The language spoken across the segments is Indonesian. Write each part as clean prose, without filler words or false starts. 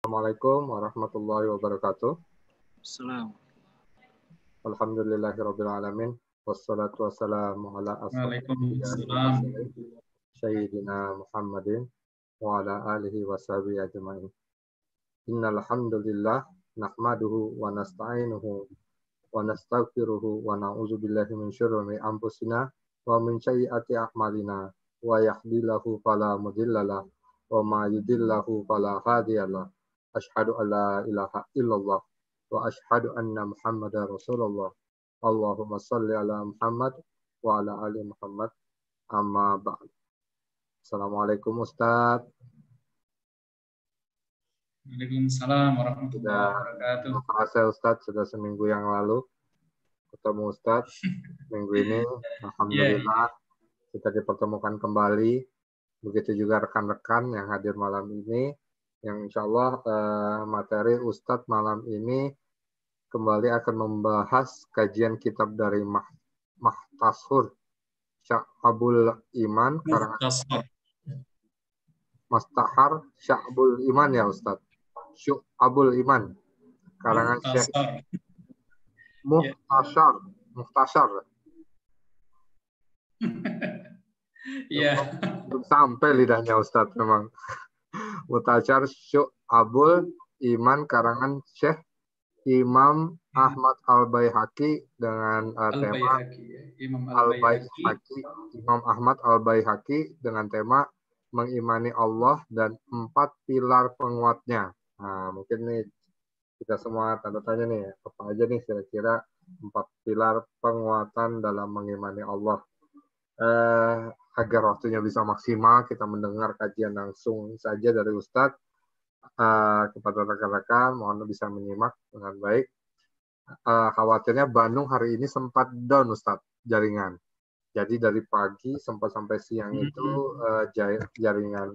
Assalamualaikum warahmatullahi wabarakatuh. Assalamualaikum. Alhamdulillahirabbil alamin. Wassalatu wassalamu ala asrofil Waalaikumsalam. Sayyidina Muhammadin wa ala alihi wa sahbihi ajma'in. Innal hamdalillah nahmaduhu wa nasta'inuhu wa nastaghfiruhu wa na'udzu billahi min syururi anfusina wa min sayyiati a'malina wa yahdihillahu fala mudhillalah wa ma yudhillahu fala hadiyalah. Asyhadu an la ilaha illallah wa asyhadu anna Muhammadar Rasulullah. Allahumma shalli ala Muhammad wa ala ali Muhammad. Amma ba'd. Assalamualaikum Ustaz. Waalaikumsalam warahmatullahi wabarakatuh. Terima kasih Ustaz, sudah seminggu yang lalu ketemu Ustaz. Minggu ini alhamdulillah kita dipertemukan kembali. Begitu juga rekan-rekan yang hadir malam ini, yang insya Allah materi Ustadz malam ini kembali akan membahas kajian kitab dari Mukhtasar Sya'bul Iman, karangan Mustahar Sya'bul Iman ya Ustadz. Sya'bul Iman, karangan Syekh Mukhtasar. Iya. Belum sampai lidahnya Ustadz memang. Mukhtasar Sya'bul Iman karangan Syekh Imam Ahmad Al-Baihaqi dengan tema Imam Ahmad Al-Baihaqi dengan tema mengimani Allah dan 4 pilar penguatnya. Nah, mungkin nih kita semua tanda tanya nih, apa aja nih kira-kira 4 pilar penguatan dalam mengimani Allah. Agar waktunya bisa maksimal, kita mendengar kajian langsung saja dari Ustadz. Kepada rekan-rekan, mohon bisa menyimak dengan baik. Khawatirnya Bandung hari ini sempat down Ustadz, jaringan. Jadi dari pagi sampai siang itu jaringan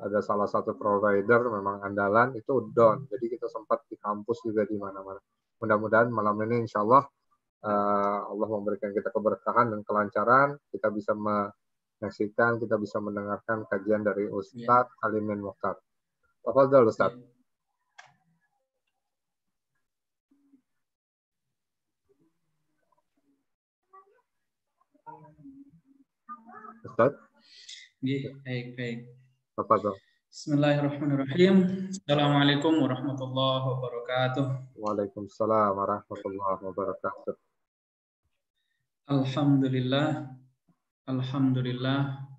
ada salah satu provider memang andalan itu down. Jadi kita sempat di kampus juga di mana-mana. Mudah-mudahan malam ini insya Allah Allah memberikan kita keberkahan dan kelancaran, kita bisa menyaksikan, kita bisa mendengarkan kajian dari Ustadz Alimin Mukhtar. Tafadhol Ustadz. Ustadz? Baik. Tafadhol. Bismillahirrahmanirrahim. Assalamualaikum warahmatullahi wabarakatuh. Waalaikumsalam warahmatullahi wabarakatuh. Alhamdulillah,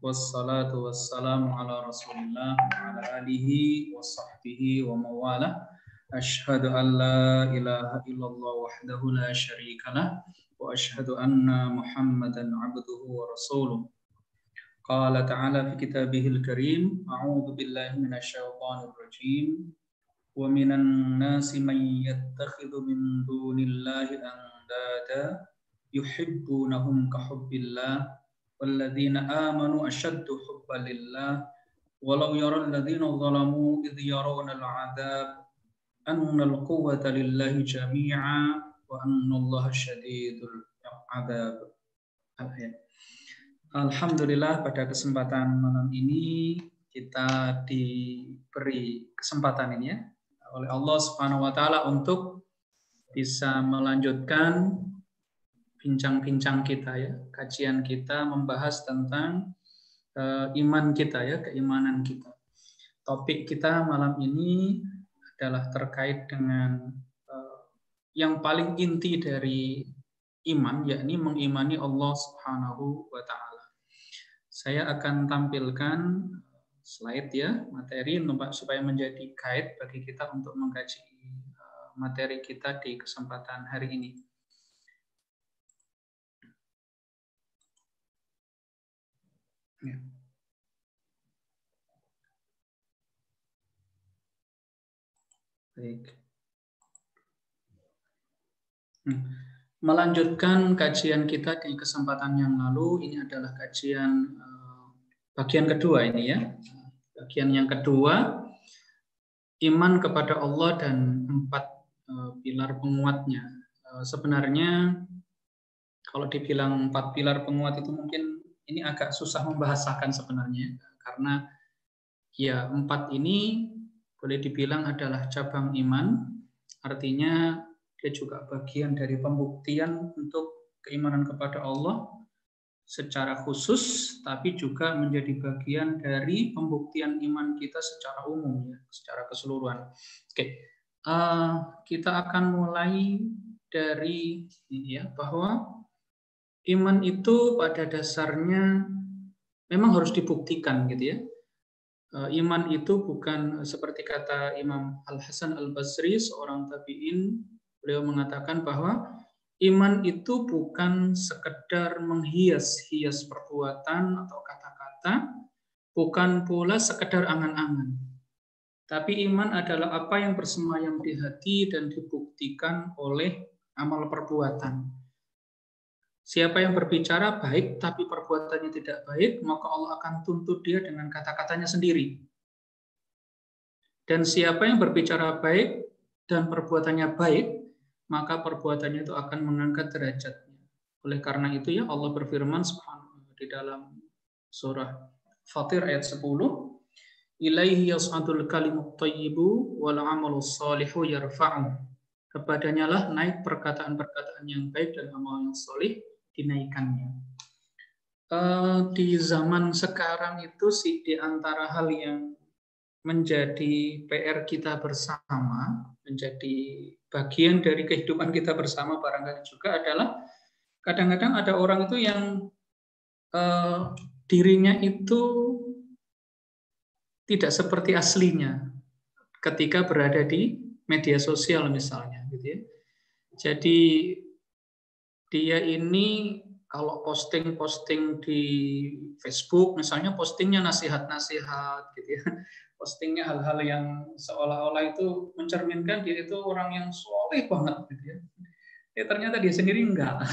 wassalatu wassalamu ala rasulillah wa ala alihi wa sahbihi wa mawalah. Ashhadu an la ilaha illallah wahdahu la syarikalah wa ashhadu anna Muhammadan abduhu wa rasuluh. Qala ta'ala fi kitabihil karim, a'udzu billahi minasyaitonir rajim. Wa minan nasi man yattakhidhu min dunillahi andada yuhibbunahum ka hubbillah walladzina amanu asyaddu hubban lillah walau yaral ladzina zalamu idh yarawna al'adzab annal quwwata lillahi jami'a wa annallaha syadidul 'adzab. Alhamdulillah, pada kesempatan malam ini kita diberi kesempatan ini ya oleh Allah Subhanahu wa taala untuk bisa melanjutkan bincang-bincang kita ya, kajian kita membahas tentang iman kita ya, keimanan kita. Topik kita malam ini adalah terkait dengan yang paling inti dari iman, yakni mengimani Allah Subhanahu wa taala. Saya akan tampilkan slide ya, materi supaya menjadi guide bagi kita untuk mengkaji materi kita di kesempatan hari ini. Ya. Baik. Melanjutkan kajian kita di kesempatan yang lalu, ini adalah kajian bagian kedua ini ya. Bagian yang kedua, iman kepada Allah dan 4 pilar penguatnya. Sebenarnya kalau dibilang 4 pilar penguat itu mungkin ini agak susah membahasakan sebenarnya, karena ya 4 ini boleh dibilang adalah cabang iman, artinya dia juga bagian dari pembuktian untuk keimanan kepada Allah secara khusus, tapi juga menjadi bagian dari pembuktian iman kita secara umum, ya, secara keseluruhan. Oke, kita akan mulai dari ini ya, bahwa iman itu pada dasarnya memang harus dibuktikan, gitu ya. Iman itu bukan seperti kata Imam Al-Hasan Al-Basri, seorang tabi'in, beliau mengatakan bahwa iman itu bukan sekedar menghias-hias perbuatan atau kata-kata, bukan pula sekedar angan-angan. Tapi iman adalah apa yang bersemayam di hati dan dibuktikan oleh amal perbuatan. Siapa yang berbicara baik tapi perbuatannya tidak baik, maka Allah akan tuntut dia dengan kata-katanya sendiri. Dan siapa yang berbicara baik dan perbuatannya baik, maka perbuatannya itu akan mengangkat derajatnya. Oleh karena itu ya Allah berfirman subhanahu di dalam surah Fatir ayat 10, ilaihi yas'adul kalimut thayyibu wal 'amalus shalihu yarfa'u. Kepadanya lah naik perkataan-perkataan yang baik dan amal yang saleh dinaikannya. Di zaman sekarang itu sih di antara hal yang menjadi PR kita bersama, menjadi bagian dari kehidupan kita bersama barangkali juga adalah kadang-kadang ada orang itu yang dirinya itu tidak seperti aslinya ketika berada di media sosial misalnya, gitu ya. Jadi dia ini kalau posting di Facebook misalnya, postingnya nasihat-nasihat, gitu ya. Postingnya hal-hal yang seolah-olah itu mencerminkan dia itu orang yang soleh banget, gitu ya. Ternyata dia sendiri enggak.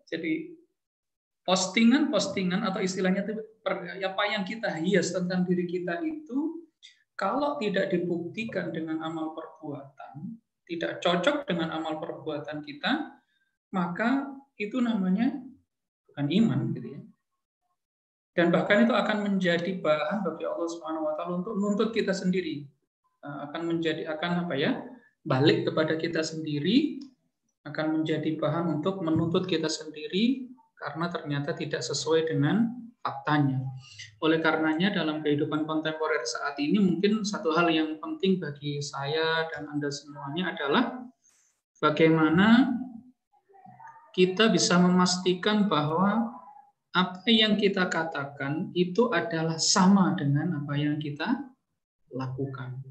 Jadi postingan atau istilahnya itu apa yang kita hias tentang diri kita itu kalau tidak dibuktikan dengan amal perbuatan, tidak cocok dengan amal perbuatan kita, maka itu namanya bukan iman, gitu ya. Dan bahkan itu akan menjadi bahan bagi Allah Subhanahu wa taala untuk menuntut kita sendiri. Akan balik kepada kita sendiri, akan menjadi bahan untuk menuntut kita sendiri karena ternyata tidak sesuai dengan faktanya. Oleh karenanya dalam kehidupan kontemporer saat ini mungkin satu hal yang penting bagi saya dan Anda semuanya adalah bagaimana kita bisa memastikan bahwa apa yang kita katakan itu adalah sama dengan apa yang kita lakukan.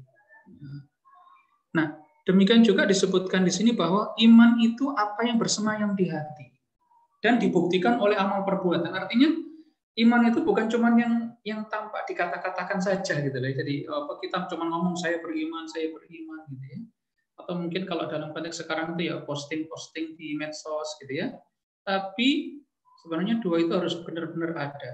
Nah, demikian juga disebutkan di sini bahwa iman itu apa yang bersemayam di hati dan dibuktikan oleh amal perbuatan. Artinya iman itu bukan cuma yang tampak dikata-katakan saja, gitu loh. Jadi kita cuma ngomong saya beriman, gitu ya. Atau mungkin kalau dalam konteks sekarang itu ya posting di medsos, gitu ya. Tapi sebenarnya dua itu harus benar-benar ada.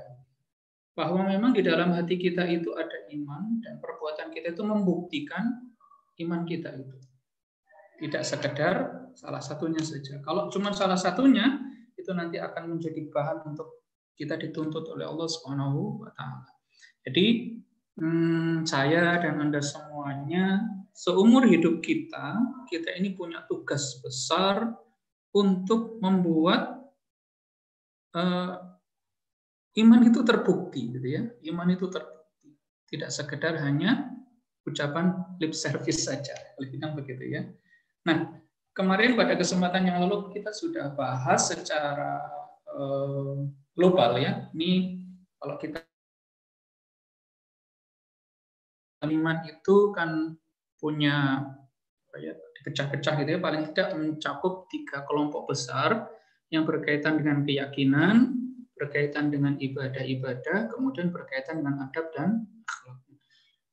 Bahwa memang di dalam hati kita itu ada iman dan perbuatan kita itu membuktikan iman kita itu. Tidak sekedar salah satunya saja. Kalau cuma salah satunya, itu nanti akan menjadi bahan untuk kita dituntut oleh Allah Subhanahu wa taala. Jadi saya dan Anda semuanya seumur hidup kita ini punya tugas besar untuk membuat iman itu terbukti, gitu ya. Iman itu terbukti, tidak sekedar hanya ucapan lip service saja, lebih bilang begitu ya. Nah, kemarin pada kesempatan yang lalu kita sudah bahas secara global ya. Ini kalau kita iman itu kan punya dipecah-pecah gitu ya, paling tidak mencakup 3 kelompok besar yang berkaitan dengan keyakinan, berkaitan dengan ibadah-ibadah, kemudian berkaitan dengan adab dan akhlak.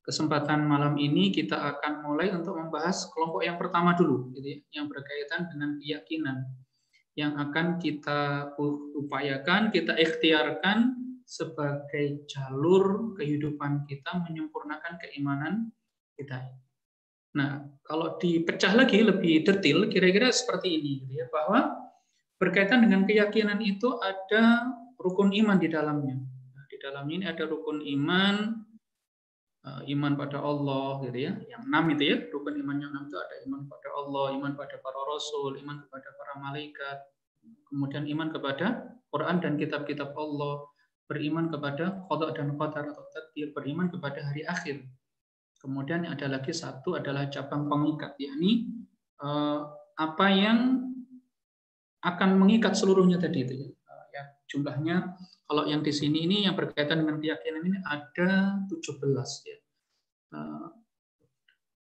Kesempatan malam ini kita akan mulai untuk membahas kelompok yang pertama dulu, gitu ya, yang berkaitan dengan keyakinan, yang akan kita upayakan, kita ikhtiarkan sebagai jalur kehidupan kita menyempurnakan keimanan kita. Nah, kalau dipecah lagi lebih detail, kira-kira seperti ini, gitu ya, bahwa berkaitan dengan keyakinan itu ada rukun iman di dalamnya. Nah, di dalamnya ini ada rukun iman, iman pada Allah gitu ya. Yang 6 itu ya, rukun iman yang 6 itu ada iman pada Allah, iman pada para rasul, iman kepada para malaikat, kemudian iman kepada Quran dan kitab-kitab Allah, beriman kepada qada dan qadar atau takdir, beriman kepada hari akhir. Kemudian ada lagi satu adalah cabang pengikat, yakni apa yang akan mengikat seluruhnya tadi itu ya. Ya, jumlahnya kalau yang di sini ini yang berkaitan dengan keyakinan ini ada 17 ya.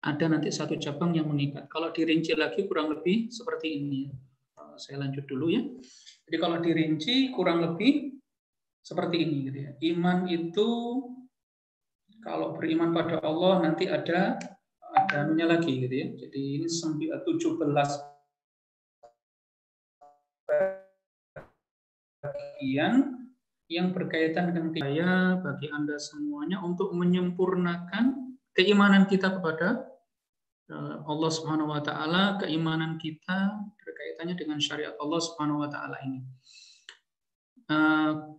Ada nanti satu cabang yang mengikat. Kalau dirinci lagi kurang lebih seperti ini ya. Saya lanjut dulu ya. Jadi kalau dirinci kurang lebih seperti ini gitu ya. Iman itu kalau beriman pada Allah nanti ada anunya lagi gitu ya. Jadi ini 17 bagian yang berkaitan dengan saya bagi Anda semuanya untuk menyempurnakan keimanan kita kepada Allah Subhanahu wa taala, keimanan kita berkaitannya dengan syariat Allah Subhanahu wa taala ini.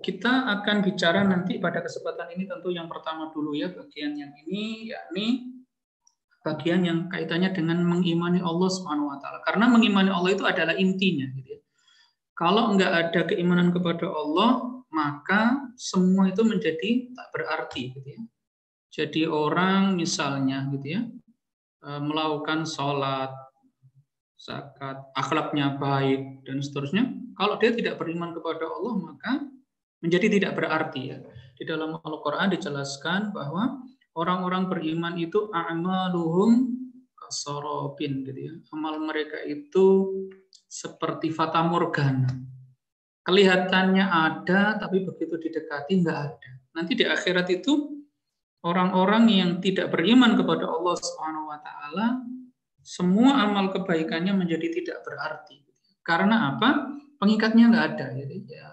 Kita akan bicara nanti pada kesempatan ini tentu yang pertama dulu ya, bagian yang ini yakni bagian yang kaitannya dengan mengimani Allah Subhanahu wa taala. Karena mengimani Allah itu adalah intinya gitu ya. Kalau enggak ada keimanan kepada Allah, maka semua itu menjadi tak berarti gitu ya. Jadi orang misalnya gitu ya, melakukan sholat, zakat, akhlaknya baik dan seterusnya, kalau dia tidak beriman kepada Allah maka menjadi tidak berarti ya. Di dalam Al-Qur'an dijelaskan bahwa orang-orang beriman itu a'maluhum kasarabin gitu ya. Amal mereka itu seperti fata morgana. Kelihatannya ada tapi begitu didekati enggak ada. Nanti di akhirat itu orang-orang yang tidak beriman kepada Allah Subhanahu wa taala, semua amal kebaikannya menjadi tidak berarti. Karena apa? Pengikatnya nggak ada. Jadi ya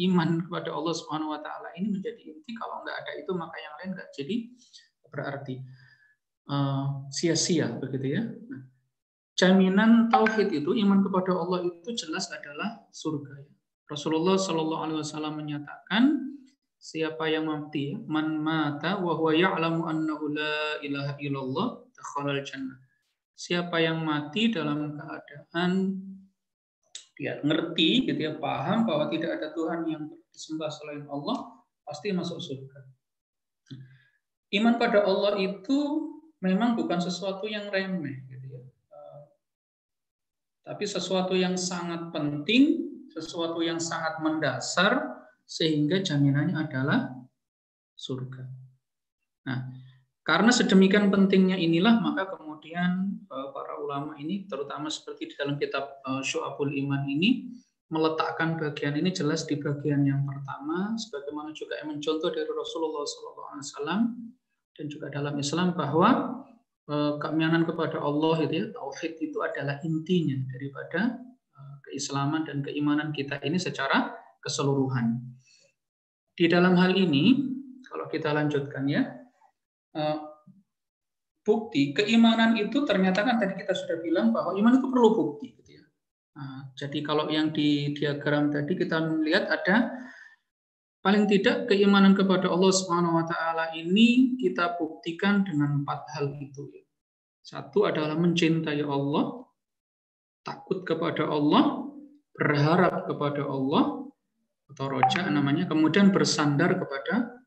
iman kepada Allah Subhanahu wa taala ini menjadi inti. Kalau nggak ada itu maka yang lain nggak jadi berarti. Sia-sia begitu ya. Nah, jaminan tauhid itu, iman kepada Allah itu jelas adalah surga. Rasulullah Shallallahu Alaihi Wasallam menyatakan, siapa yang mati, man mata wa huwa ya'lamu annahu la ilaha illallah dakhalal jannah. Siapa yang mati dalam keadaan dia ngerti, gitu ya, paham bahwa tidak ada Tuhan yang disembah selain Allah, pasti masuk surga. Iman pada Allah itu memang bukan sesuatu yang remeh, gitu ya. Tapi sesuatu yang sangat penting, sesuatu yang sangat mendasar, sehingga jaminannya adalah surga. Nah, karena sedemikian pentingnya inilah maka kemudian para ulama ini, terutama seperti di dalam kitab Syu'abul Iman ini, meletakkan bagian ini jelas di bagian yang pertama, sebagaimana juga yang mencontoh dari Rasulullah SAW dan juga dalam Islam bahwa keimanan kepada Allah itu ya, tauhid itu adalah intinya daripada keislaman dan keimanan kita ini secara keseluruhan. Di dalam hal ini, kalau kita lanjutkan ya, bukti keimanan itu ternyata kan tadi kita sudah bilang bahwa iman itu perlu bukti. Gitu ya. Jadi kalau yang di diagram tadi kita melihat ada paling tidak keimanan kepada Allah Subhanahu Wa Taala ini kita buktikan dengan 4 hal itu. Satu adalah mencintai Allah, takut kepada Allah, berharap kepada Allah, atau roja namanya, kemudian bersandar kepada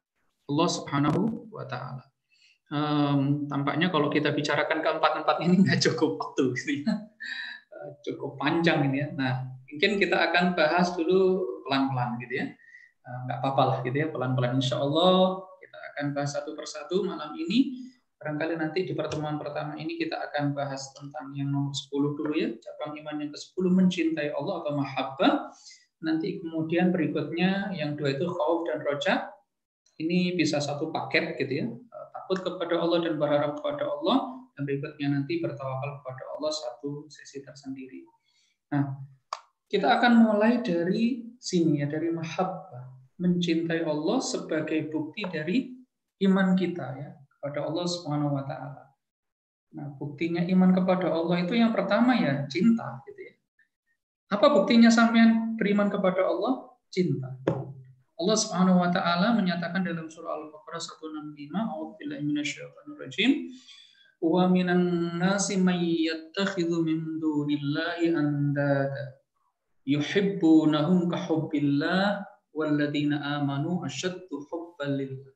Allah Subhanahu wa taala. Tampaknya kalau kita bicarakan keempat-empat ini nggak cukup waktu gitu ya. Cukup panjang ini ya. Nah, mungkin kita akan bahas dulu pelan-pelan gitu ya. Nggak apa-apa lah gitu ya, pelan-pelan insya Allah kita akan bahas satu persatu malam ini. Barangkali nanti di pertemuan pertama ini kita akan bahas tentang yang nomor 10 dulu ya, cabang iman yang ke-10 mencintai Allah atau mahabbah. Nanti kemudian berikutnya yang 2 itu khauf dan roja. Ini bisa satu paket gitu ya. Takut kepada Allah dan berharap kepada Allah, dan berikutnya nanti bertawakal kepada Allah satu sesi tersendiri. Nah, kita akan mulai dari sini ya, dari mahabbah, mencintai Allah sebagai bukti dari iman kita ya kepada Allah Subhanahu wa taala. Nah, buktinya iman kepada Allah itu yang pertama ya cinta gitu ya. Apa buktinya sampean beriman kepada Allah? Cinta. Allah Subhanahu wa taala menyatakan dalam surah Al-Baqarah 165, A'udzubillahi minasyaitonirrajim. Wa minan nasi may yattakhidhu min dunillahi andada yuhibbunahum ka hubbillah walladzina amanu asyaddu hubban lillah.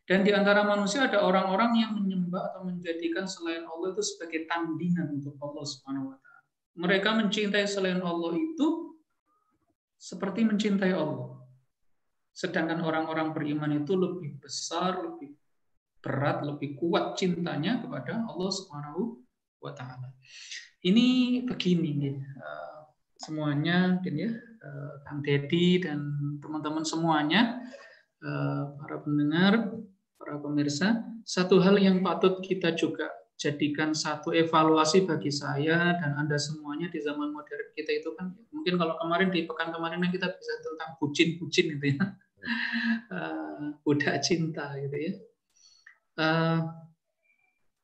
Dan di antara manusia ada orang-orang yang menyembah atau menjadikan selain Allah itu sebagai tandingan untuk Allah Subhanahu wa taala. Mereka mencintai selain Allah itu seperti mencintai Allah. Sedangkan orang-orang beriman itu lebih besar, lebih berat, lebih kuat cintanya kepada Allah Subhanahu wa taala. Ini begini semuanya mungkin ya, Kang Deddy dan teman-teman semuanya, para pendengar, para pemirsa, satu hal yang patut kita juga jadikan satu evaluasi bagi saya dan Anda semuanya di zaman modern kita itu kan, mungkin kalau kemarin di pekan kemarin kita bisa tentang bucin-bucin gitu ya, budak cinta gitu ya.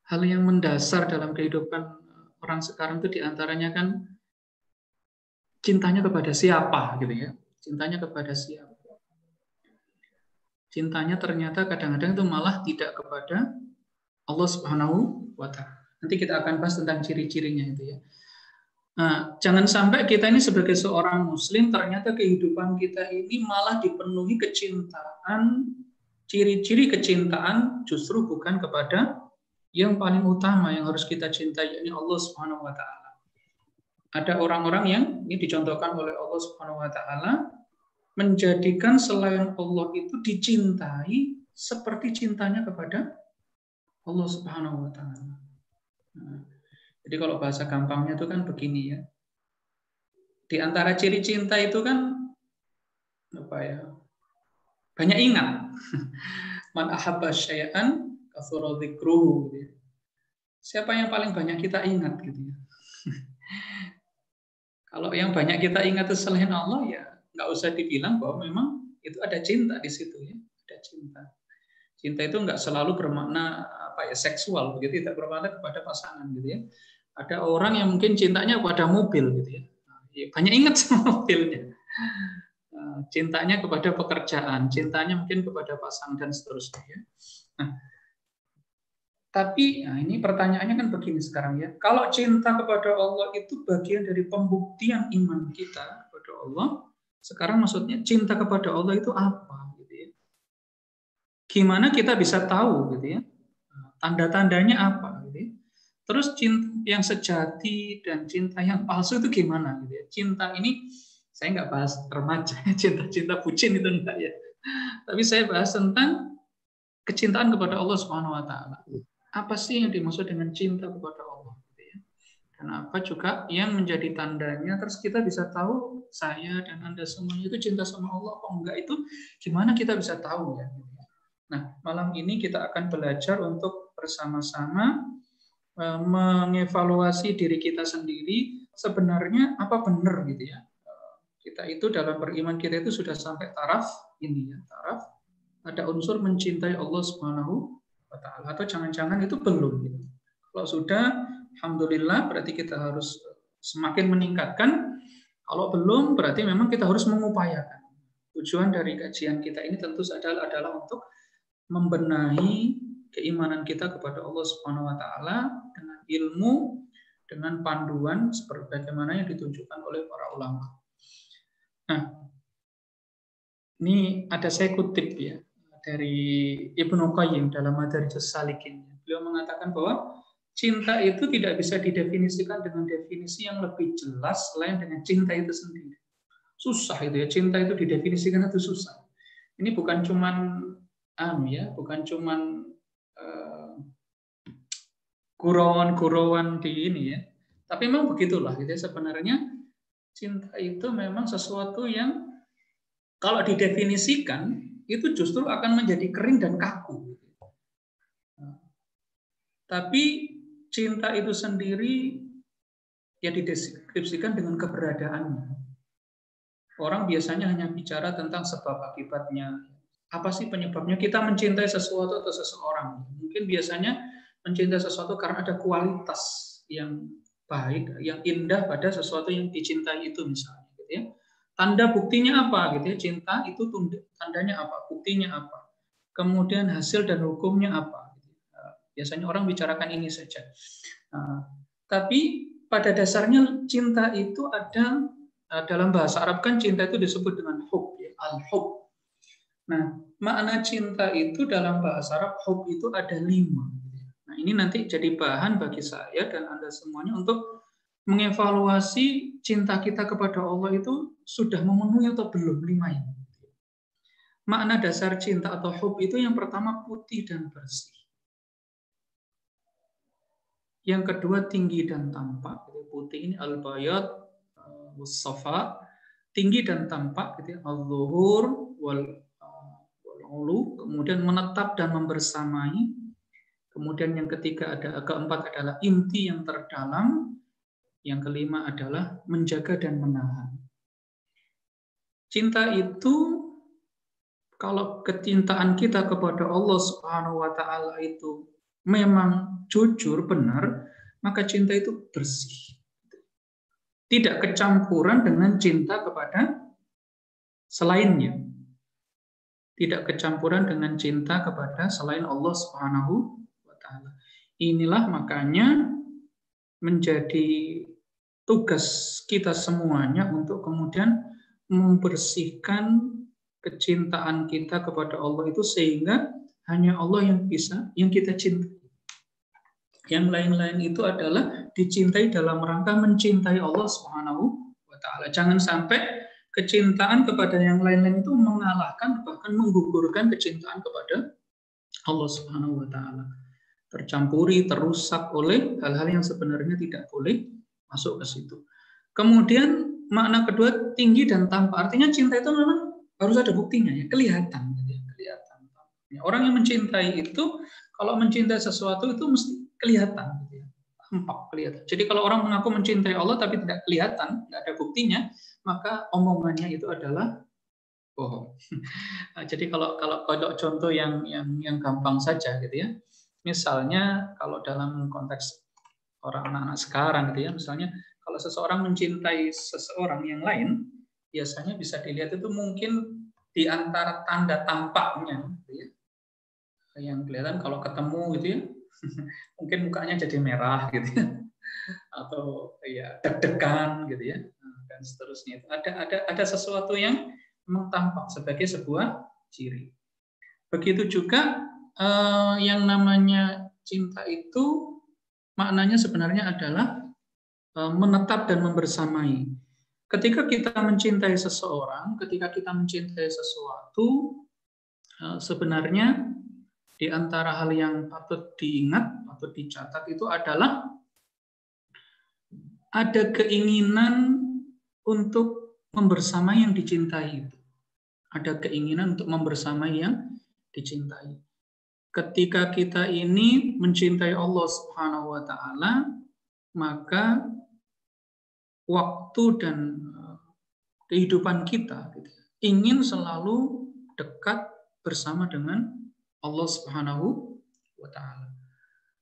Hal yang mendasar dalam kehidupan orang sekarang itu diantaranya kan cintanya kepada siapa gitu ya, cintanya kepada siapa. Cintanya ternyata kadang-kadang itu malah tidak kepada Allah Subhanahu wa taala. Nanti kita akan bahas tentang ciri-cirinya itu ya. Nah, jangan sampai kita ini sebagai seorang muslim ternyata kehidupan kita ini malah dipenuhi kecintaan, ciri-ciri kecintaan justru bukan kepada yang paling utama yang harus kita cintai, yakni Allah Subhanahu wa taala. Ada orang-orang yang ini dicontohkan oleh Allah Subhanahu wa taala menjadikan selain Allah itu dicintai seperti cintanya kepada Allah Subhanahu wa taala. Nah, jadi kalau bahasa gampangnya itu kan begini ya. Di antara ciri cinta itu kan apa ya? Banyak ingat. Man ahabba syai'an katsura dzikruhu. Siapa yang paling banyak kita ingat gitu ya. Kalau yang banyak kita ingat itu selain Allah ya nggak usah dibilang bahwa memang itu ada cinta di situ ya, ada cinta. Cinta itu nggak selalu bermakna apa ya seksual, begitu, tidak bermakna kepada pasangan gitu ya. Ada orang yang mungkin cintanya kepada mobil gitu ya, banyak ingat sama mobilnya. Cintanya kepada pekerjaan, cintanya mungkin kepada pasangan dan seterusnya ya. Nah, tapi ini pertanyaannya kan begini sekarang ya. Kalau cinta kepada Allah itu bagian dari pembuktian iman kita kepada Allah, sekarang maksudnya cinta kepada Allah itu apa gitu ya? Gimana kita bisa tahu gitu ya? Tanda-tandanya apa gitu ya? Terus cinta yang sejati dan cinta yang palsu itu gimana gitu ya? Cinta ini saya nggak bahas remaja, cinta-cinta bucin itu enggak ya. Tapi saya bahas tentang kecintaan kepada Allah Subhanahu wa taala. Apa sih yang dimaksud dengan cinta kepada Allah gitu ya? Dan apa juga yang menjadi tandanya terus kita bisa tahu saya dan Anda semuanya itu cinta sama Allah apa enggak, itu gimana kita bisa tahu ya? Nah, malam ini kita akan belajar untuk bersama-sama mengevaluasi diri kita sendiri, sebenarnya apa benar gitu ya. Kita itu dalam beriman kita itu sudah sampai taraf ini ya, taraf ada unsur mencintai Allah Subhanahu wa taala, atau jangan-jangan itu belum gitu. Kalau sudah, alhamdulillah, berarti kita harus semakin meningkatkan. Kalau belum, berarti memang kita harus mengupayakan. Tujuan dari kajian kita ini tentu adalah untuk membenahi keimanan kita kepada Allah Subhanahu wa taala dengan ilmu, dengan panduan seperti bagaimana yang ditunjukkan oleh para ulama. Nah, ini ada saya kutip ya dari Ibnu Qayyim dalam Madarijus Salikin. Beliau mengatakan bahwa cinta itu tidak bisa didefinisikan dengan definisi yang lebih jelas selain dengan cinta itu sendiri. Susah itu ya, cinta itu didefinisikan itu susah. Ini bukan cuman bukan cuman gurauan-gurauan di ini ya. Tapi memang begitulah gitu ya, sebenarnya cinta itu memang sesuatu yang kalau didefinisikan itu justru akan menjadi kering dan kaku. Tapi cinta itu sendiri ya dideskripsikan dengan keberadaannya. Orang biasanya hanya bicara tentang sebab akibatnya. Apa sih penyebabnya kita mencintai sesuatu atau seseorang? Mungkin biasanya mencintai sesuatu karena ada kualitas yang baik, yang indah pada sesuatu yang dicintai itu misalnya, gitu ya. Tanda buktinya apa gitu ya? Cinta itu tandanya apa? Buktinya apa? Kemudian hasil dan hukumnya apa? Biasanya orang bicarakan ini saja. Tapi pada dasarnya cinta itu ada dalam bahasa Arab kan cinta itu disebut dengan hub, ya, al-hub. Nah, makna cinta itu dalam bahasa Arab hub itu ada 5. Nah, ini nanti jadi bahan bagi saya dan Anda semuanya untuk mengevaluasi cinta kita kepada Allah itu sudah memenuhi atau belum 5 ini. Makna dasar cinta atau hub itu yang pertama putih dan bersih. Yang kedua tinggi dan tampak. Putih ini al-bayad was-safa, tinggi dan tampak gitu ya. Al-zuhur wal-ulu, kemudian menetap dan membersamai. Kemudian yang ketiga keempat adalah inti yang terdalam. Yang kelima adalah menjaga dan menahan. Cinta itu, kalau kecintaan kita kepada Allah Subhanahu wa taala itu memang jujur, benar, maka cinta itu bersih. Tidak kecampuran dengan cinta kepada selainnya. Tidak kecampuran dengan cinta kepada selain Allah Subhanahu wa taala. Inilah makanya menjadi tugas kita semuanya untuk kemudian membersihkan kecintaan kita kepada Allah itu sehingga hanya Allah yang kita cintai. Yang lain-lain itu adalah dicintai dalam rangka mencintai Allah Subhanahu wa taala. Jangan sampai kecintaan kepada yang lain-lain itu mengalahkan bahkan menggugurkan kecintaan kepada Allah Subhanahu wa taala. Tercampuri, terusak oleh hal-hal yang sebenarnya tidak boleh masuk ke situ. Kemudian makna kedua tinggi dan tampak. Artinya cinta itu memang harus ada buktinya ya, kelihatan gitu ya, kelihatan. Orang yang mencintai itu kalau mencintai sesuatu itu mesti kelihatan gitu ya. Tampak, kelihatan. Jadi kalau orang mengaku mencintai Allah tapi tidak kelihatan, tidak ada buktinya, maka omongannya itu adalah bohong. Jadi kalau contoh yang gampang saja gitu ya. Misalnya kalau dalam konteks orang anak-anak sekarang gitu ya, misalnya kalau seseorang mencintai seseorang yang lain, biasanya bisa dilihat itu mungkin di antara tanda tampaknya gitu ya. Yang kelihatan kalau ketemu gitu ya, mungkin mukanya jadi merah gitu ya. Atau ya deg-degan gitu ya. Dan seterusnya. Ada sesuatu yang memang tampak sebagai sebuah ciri. Begitu juga yang namanya cinta itu maknanya sebenarnya adalah menetap dan membersamai. Ketika kita mencintai seseorang, ketika kita mencintai sesuatu, sebenarnya di antara hal yang patut diingat, patut dicatat itu adalah ada keinginan untuk membersamai yang dicintai itu. Ada keinginan untuk membersamai yang dicintai. Ketika kita ini mencintai Allah Subhanahu wa taala, maka waktu dan kehidupan kita ingin selalu dekat bersama dengan Allah Subhanahu wa taala.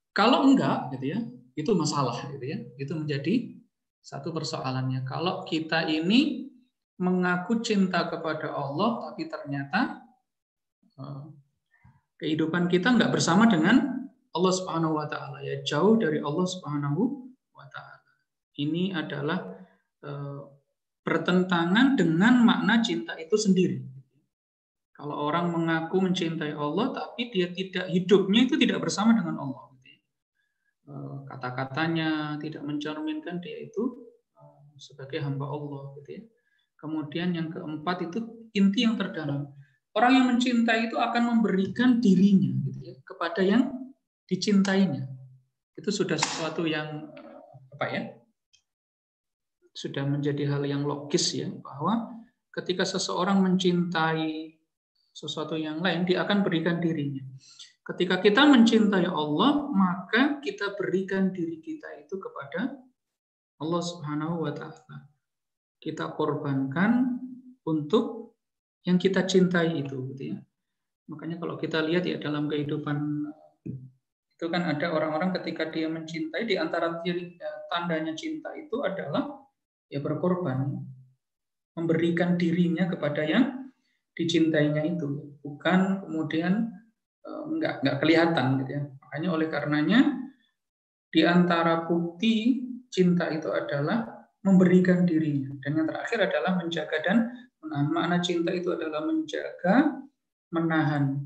Kalau enggak gitu ya, itu masalah gitu ya. Itu menjadi satu persoalannya. Kalau kita ini mengaku cinta kepada Allah tapi ternyata kehidupan kita enggak bersama dengan Allah Subhanahu wa taala, ya jauh dari Allah Subhanahu wa taala. Ini adalah bertentangan dengan makna cinta itu sendiri. Kalau orang mengaku mencintai Allah tapi dia tidak, hidupnya itu tidak bersama dengan Allah. Kata-katanya tidak mencerminkan dia itu sebagai hamba Allah gitu ya. Kemudian yang keempat itu inti yang terdalam. Orang yang mencintai itu akan memberikan dirinya gitu ya, kepada yang dicintainya. Itu sudah sesuatu yang sudah menjadi hal yang logis ya, bahwa ketika seseorang mencintai sesuatu yang lain, dia akan berikan dirinya. Ketika kita mencintai Allah, maka kita berikan diri kita itu kepada Allah Subhanahu wa taala. Kita korbankan untuk yang kita cintai itu gitu ya. Makanya kalau kita lihat ya dalam kehidupan itu kan ada orang-orang ketika dia mencintai, di antara tandanya cinta itu adalah ya berkorban. memberikan dirinya kepada yang dicintainya itu, bukan kemudian nggak kelihatan gitu ya. Makanya oleh karenanya di antara bukti cinta itu adalah memberikan dirinya, dan yang terakhir adalah menjaga dan menahan. Makna cinta itu adalah menjaga, menahan.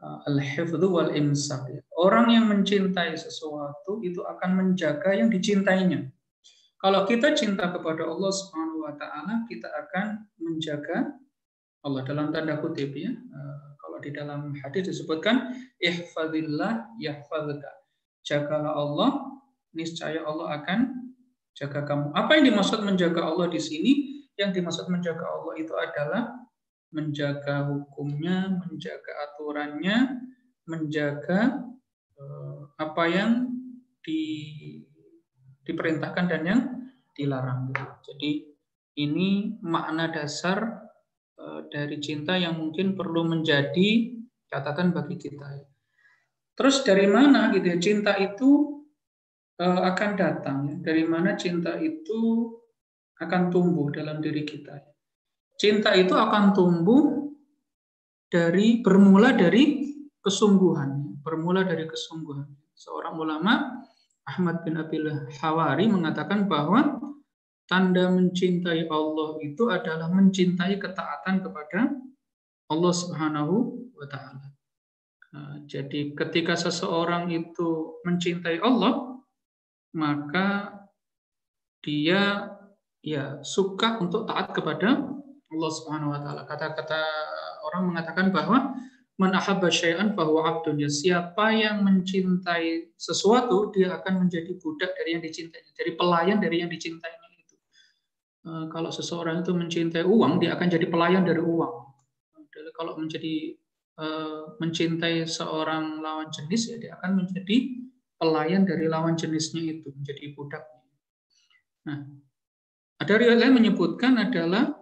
Al-hifdzu wal imsak. Orang yang mencintai sesuatu itu akan menjaga yang dicintainya. Kalau kita cinta kepada Allah Subhanahu wa taala, kita akan menjaga Allah dalam tanda kutip ya. Kalau di dalam hadis disebutkan ihfazillah yahfazka. Jagalah Allah, niscaya Allah akan jaga kamu. Apa yang dimaksud menjaga Allah di sini? Yang dimaksud menjaga Allah itu adalah menjaga hukumnya, menjaga aturannya, menjaga apa yang diperintahkan dan yang dilarang. Jadi ini makna dasar dari cinta yang mungkin perlu menjadi catatan bagi kita. Terus dari mana gitu ya cinta itu akan datang? Dari mana cinta itu akan tumbuh dalam diri kita? Cinta itu akan tumbuh bermula dari kesungguhan. Bermula dari kesungguhan. Seorang ulama, Ahmad bin Abil Hawari, mengatakan bahwa tanda mencintai Allah itu adalah mencintai ketaatan kepada Allah Subhanahu wa taala. Jadi ketika seseorang itu mencintai Allah, maka dia ya suka untuk taat kepada Allah Subhanahu wa taala. Kata-kata orang mengatakan bahwa man ahabba syai'an fahuwa 'abdun. Siapa yang mencintai sesuatu, dia akan menjadi budak dari yang dicintainya, jadi pelayan dari yang dicintainya itu. Kalau seseorang itu mencintai uang, dia akan jadi pelayan dari uang. Kalau mencintai seorang lawan jenis, ya dia akan menjadi pelayan dari lawan jenisnya itu, menjadi budak. Nah, ada riwayat lain menyebutkan adalah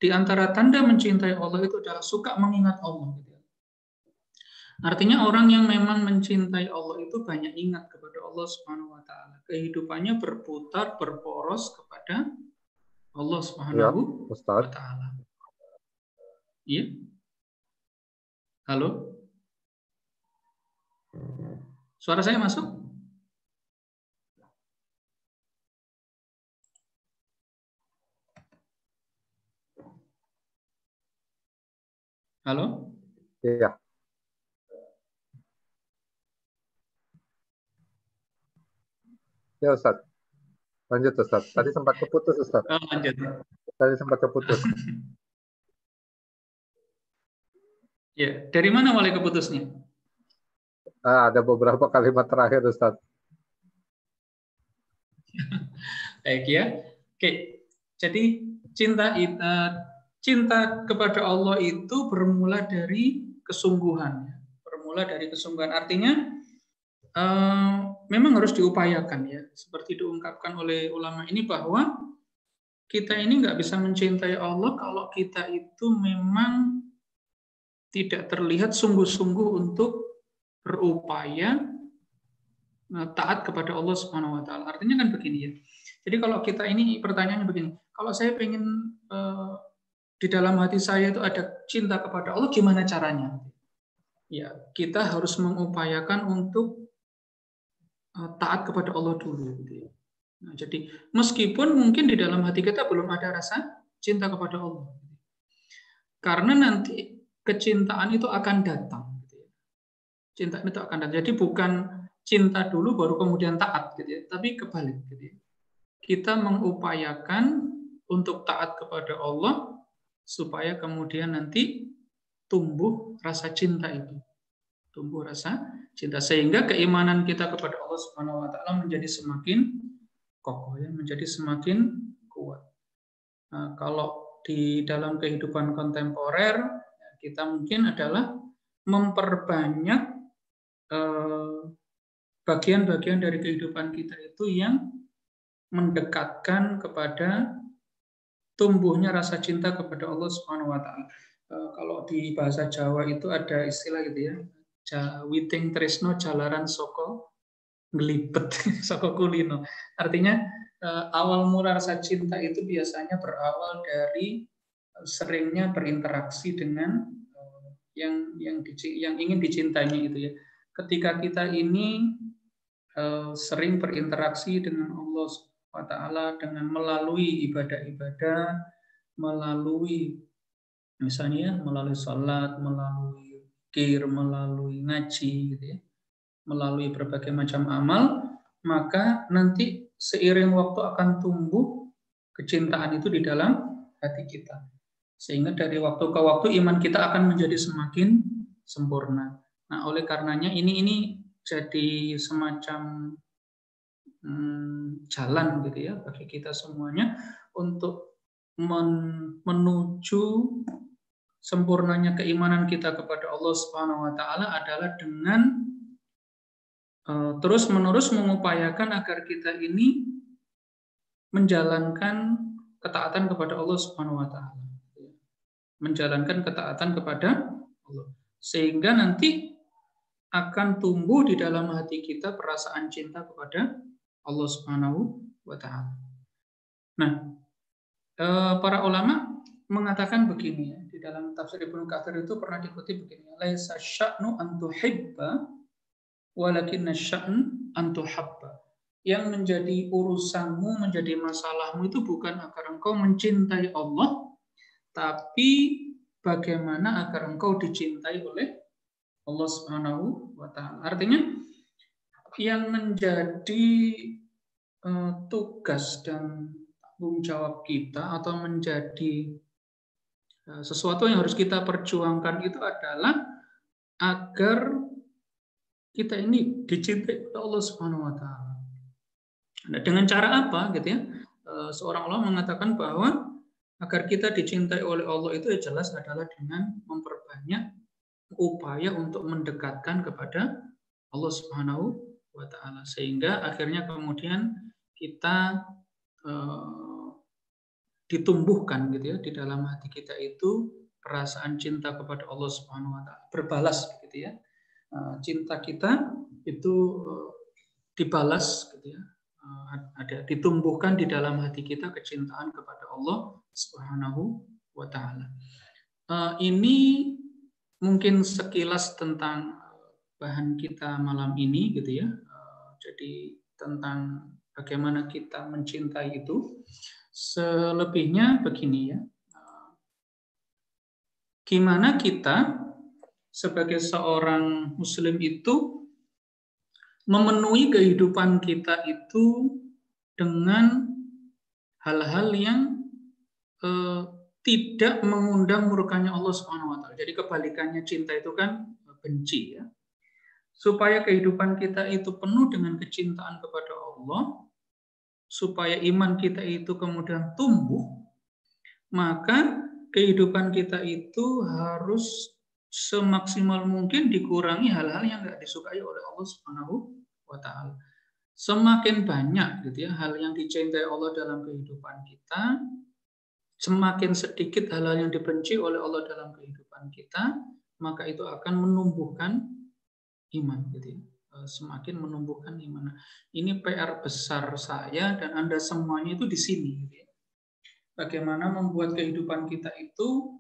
di antara tanda mencintai Allah itu adalah suka mengingat Allah. Artinya orang yang memang mencintai Allah itu banyak ingat kepada Allah Subhanahu wa taala. Kehidupannya berputar, berporos kepada Allah Subhanahu wa taala. Iya? Halo? Suara saya masuk? Halo? Iya. Ya Ustaz. Lanjut Ustaz. Tadi sempat keputus Ustaz. Oh, lanjut. Tadi sempat keputus. Ya, dari mana mulai keputusnya? Ada beberapa kalimat terakhir Ustaz. Baik ya. Oke. Jadi cinta kepada Allah itu bermula dari kesungguhan. Bermula dari kesungguhan. Artinya memang harus diupayakan ya. Seperti diungkapkan oleh ulama ini bahwa kita ini nggak bisa mencintai Allah kalau kita itu memang tidak terlihat sungguh-sungguh untuk berupaya taat kepada Allah Subhanahu wa taala. Artinya kan begini ya. Jadi kalau kita ini pertanyaannya begini, kalau saya pengen di dalam hati saya itu ada cinta kepada Allah, gimana caranya? Ya, kita harus mengupayakan untuk taat kepada Allah dulu. Nah, jadi meskipun mungkin di dalam hati kita belum ada rasa cinta kepada Allah, karena nanti kecintaan itu akan datang. Cinta itu akan datang. Jadi bukan cinta dulu baru kemudian taat, gitu ya. Tapi kebalik. Gitu ya. Kita mengupayakan untuk taat kepada Allah supaya kemudian nanti tumbuh rasa cinta itu. Tumbuh rasa cinta sehingga keimanan kita kepada Allah Subhanahu wa taala menjadi semakin kokoh ya, menjadi semakin kuat. Nah, kalau di dalam kehidupan kontemporer kita mungkin adalah memperbanyak bagian-bagian dari kehidupan kita itu yang mendekatkan kepada tumbuhnya rasa cinta kepada Allah Subhanahu wa taala. Kalau di bahasa Jawa itu ada istilah gitu ya, witing tresno jalaran soko ngelipet saka kulino. Artinya awal mula rasa cinta itu biasanya berawal dari seringnya berinteraksi dengan yang ingin dicintainya itu ya. Ketika kita ini sering berinteraksi dengan Allah Subhanahu wa taala dengan melalui ibadah-ibadah, melalui misalnya melalui salat, melalui zikir, melalui ngaji gitu ya. Melalui berbagai macam amal, maka nanti seiring waktu akan tumbuh kecintaan itu di dalam hati kita. Sehingga dari waktu ke waktu iman kita akan menjadi semakin sempurna. Nah, oleh karenanya ini jadi semacam jalan gitu ya bagi kita semuanya untuk menuju sempurnanya keimanan kita kepada Allah Subhanahu wa taala adalah dengan terus-menerus mengupayakan agar kita ini menjalankan ketaatan kepada Allah Subhanahu wa taala. Menjalankan ketaatan kepada Allah. Sehingga nanti akan tumbuh di dalam hati kita perasaan cinta kepada Allah Subhanahu wa taala. Nah, para ulama mengatakan begini ya, di dalam tafsir Ibnu Katsir itu pernah dikutip begini, laisa sya'nu an tuhibba walakinna sya'n an tuhabba. Yang menjadi urusanmu, menjadi masalahmu itu bukan agar engkau mencintai Allah, tapi bagaimana agar engkau dicintai oleh Allah Subhanahu wa taala. Artinya yang menjadi tugas dan tanggung jawab kita atau menjadi sesuatu yang harus kita perjuangkan itu adalah agar kita ini dicintai oleh Allah Subhanahu wa taala. Nah, dengan cara apa gitu ya? Seorang ulama mengatakan bahwa agar kita dicintai oleh Allah itu jelas adalah dengan memperbanyak upaya untuk mendekatkan kepada Allah Subhanahu wa taala sehingga akhirnya kemudian kita ditumbuhkan gitu ya di dalam hati kita itu perasaan cinta kepada Allah Subhanahu wa taala berbalas gitu ya. Cinta kita itu dibalas gitu ya. Ada ditumbuhkan di dalam hati kita kecintaan kepada Allah Subhanahu wa taala. Ini mungkin sekilas tentang bahan kita malam ini gitu ya. Jadi tentang bagaimana kita mencintai itu. Selebihnya begini ya. Gimana kita sebagai seorang muslim itu memenuhi kehidupan kita itu dengan hal-hal yang tidak mengundang murkanya Allah Subhanahu wa taala. Jadi kebalikannya cinta itu kan benci ya. Supaya kehidupan kita itu penuh dengan kecintaan kepada Allah, supaya iman kita itu kemudian tumbuh, maka kehidupan kita itu harus semaksimal mungkin dikurangi hal-hal yang nggak disukai oleh Allah Subhanahu wa taala. Semakin banyak gitu ya hal yang dicintai Allah dalam kehidupan kita, semakin sedikit hal-hal yang dibenci oleh Allah dalam kehidupan kita, maka itu akan menumbuhkan iman gitu ya. Semakin menumbuhkan iman. Ini PR besar saya dan Anda semuanya itu di sini gitu ya. Bagaimana membuat kehidupan kita itu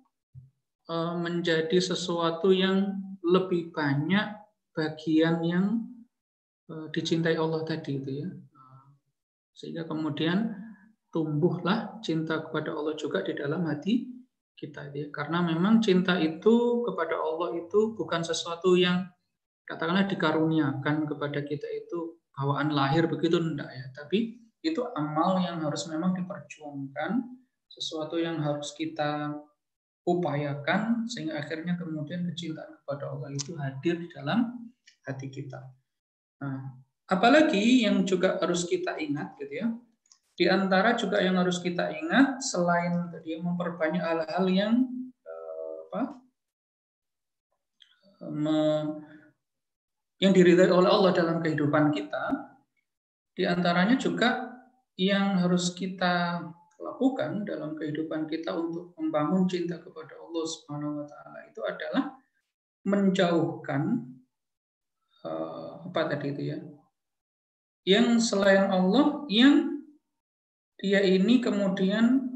menjadi sesuatu yang lebih banyak bagian yang dicintai Allah tadi itu ya. Sehingga kemudian tumbuhlah cinta kepada Allah juga di dalam hati kita ya. Karena memang cinta itu kepada Allah itu bukan sesuatu yang katakanlah dikaruniakan kepada kita itu bawaan lahir begitu enggak ya, tapi itu amal yang harus memang diperjuangkan, sesuatu yang harus kita upayakan sehingga akhirnya kemudian kecintaan kepada Allah itu hadir di dalam hati kita. Nah, apalagi yang juga harus kita ingat gitu ya. Di antara juga yang harus kita ingat selain tadi memperbanyak hal-hal yang yang diridhai oleh Allah dalam kehidupan kita, di antaranya juga yang harus kita lakukan dalam kehidupan kita untuk membangun cinta kepada Allah Subhanahu wa taala itu adalah menjauhkan apa tadi itu ya? yang selain Allah, yang dia ini kemudian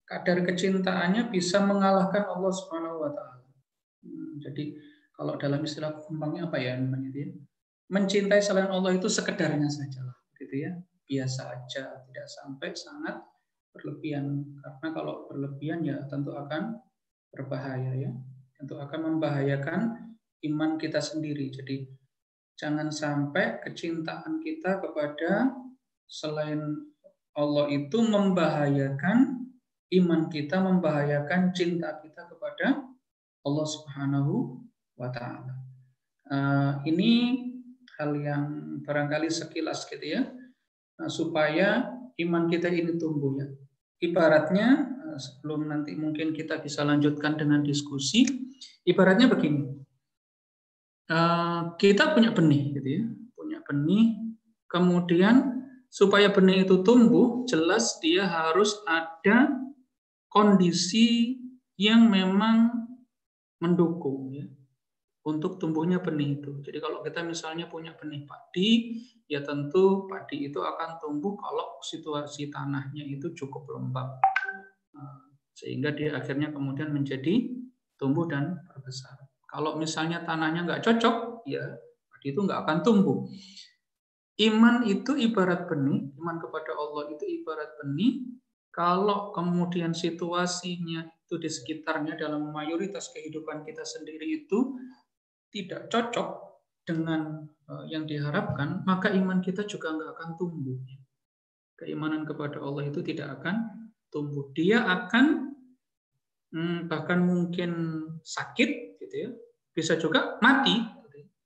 kadar kecintaannya bisa mengalahkan Allah Subhanahu wa taala. Jadi kalau dalam istilah gampangnya apa ya namanya dia? Mencintai selain Allah itu sekedarnya sajalah, gitu ya. Biasa aja, tidak sampai sangat berlebihan. Karena kalau berlebihan ya tentu akan berbahaya ya. Tentu akan membahayakan iman kita sendiri. Jadi jangan sampai kecintaan kita kepada selain Allah itu membahayakan iman kita, membahayakan cinta kita kepada Allah Subhanahu wa taala. Ini hal yang barangkali sekilas gitu ya. Supaya iman kita ini tumbuh ya. Ibaratnya sebelum nanti mungkin kita bisa lanjutkan dengan diskusi, ibaratnya begini. Kita punya benih gitu ya. Punya benih, kemudian supaya benih itu tumbuh, jelas dia harus ada kondisi yang memang mendukung ya untuk tumbuhnya benih itu. Jadi kalau kita misalnya punya benih padi, ya tentu padi itu akan tumbuh kalau situasi tanahnya itu cukup lembab. Sehingga dia akhirnya kemudian menjadi tumbuh dan berbesar. Kalau misalnya tanahnya nggak cocok, ya padi itu nggak akan tumbuh. Iman itu ibarat benih, iman kepada Allah itu ibarat benih. Kalau kemudian situasinya itu di sekitarnya dalam mayoritas kehidupan kita sendiri itu tidak cocok dengan yang diharapkan, maka iman kita juga nggak akan tumbuh. Keimanan kepada Allah itu tidak akan tumbuh. Dia akan bahkan mungkin sakit, gitu ya. Bisa juga mati,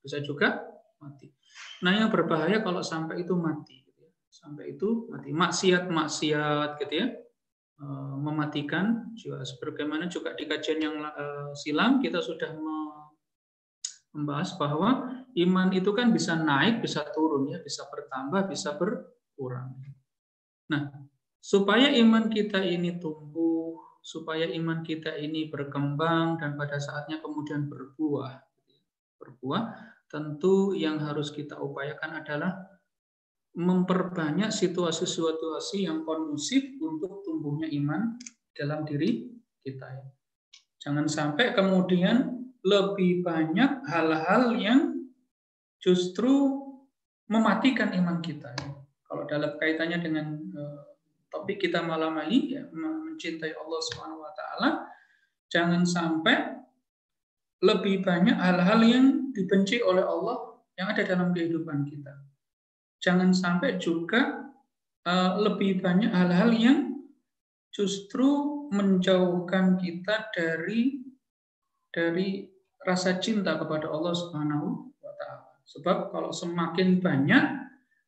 bisa juga mati. Nah, yang berbahaya kalau sampai itu mati, gitu ya. Sampai itu mati, maksiat, gitu ya. Mematikan jiwa. Sebagaimana juga di kajian yang silam kita sudah membahas bahwa iman itu kan bisa naik, bisa turun ya, bisa bertambah, bisa berkurang. Nah, supaya iman kita ini tumbuh, supaya iman kita ini berkembang dan pada saatnya kemudian berbuah, tentu yang harus kita upayakan adalah memperbanyak situasi-situasi yang kondusif untuk tumbuhnya iman dalam diri kita. Jangan sampai kemudian lebih banyak hal-hal yang justru mematikan iman kita. Kalau dalam kaitannya dengan topik kita malam ini, ya, mencintai Allah Subhanahu wa taala, jangan sampai lebih banyak hal-hal yang dibenci oleh Allah yang ada dalam kehidupan kita. Jangan sampai juga lebih banyak hal-hal yang justru menjauhkan kita dari rasa cinta kepada Allah Subhanahu wa taala. Sebab kalau semakin banyak,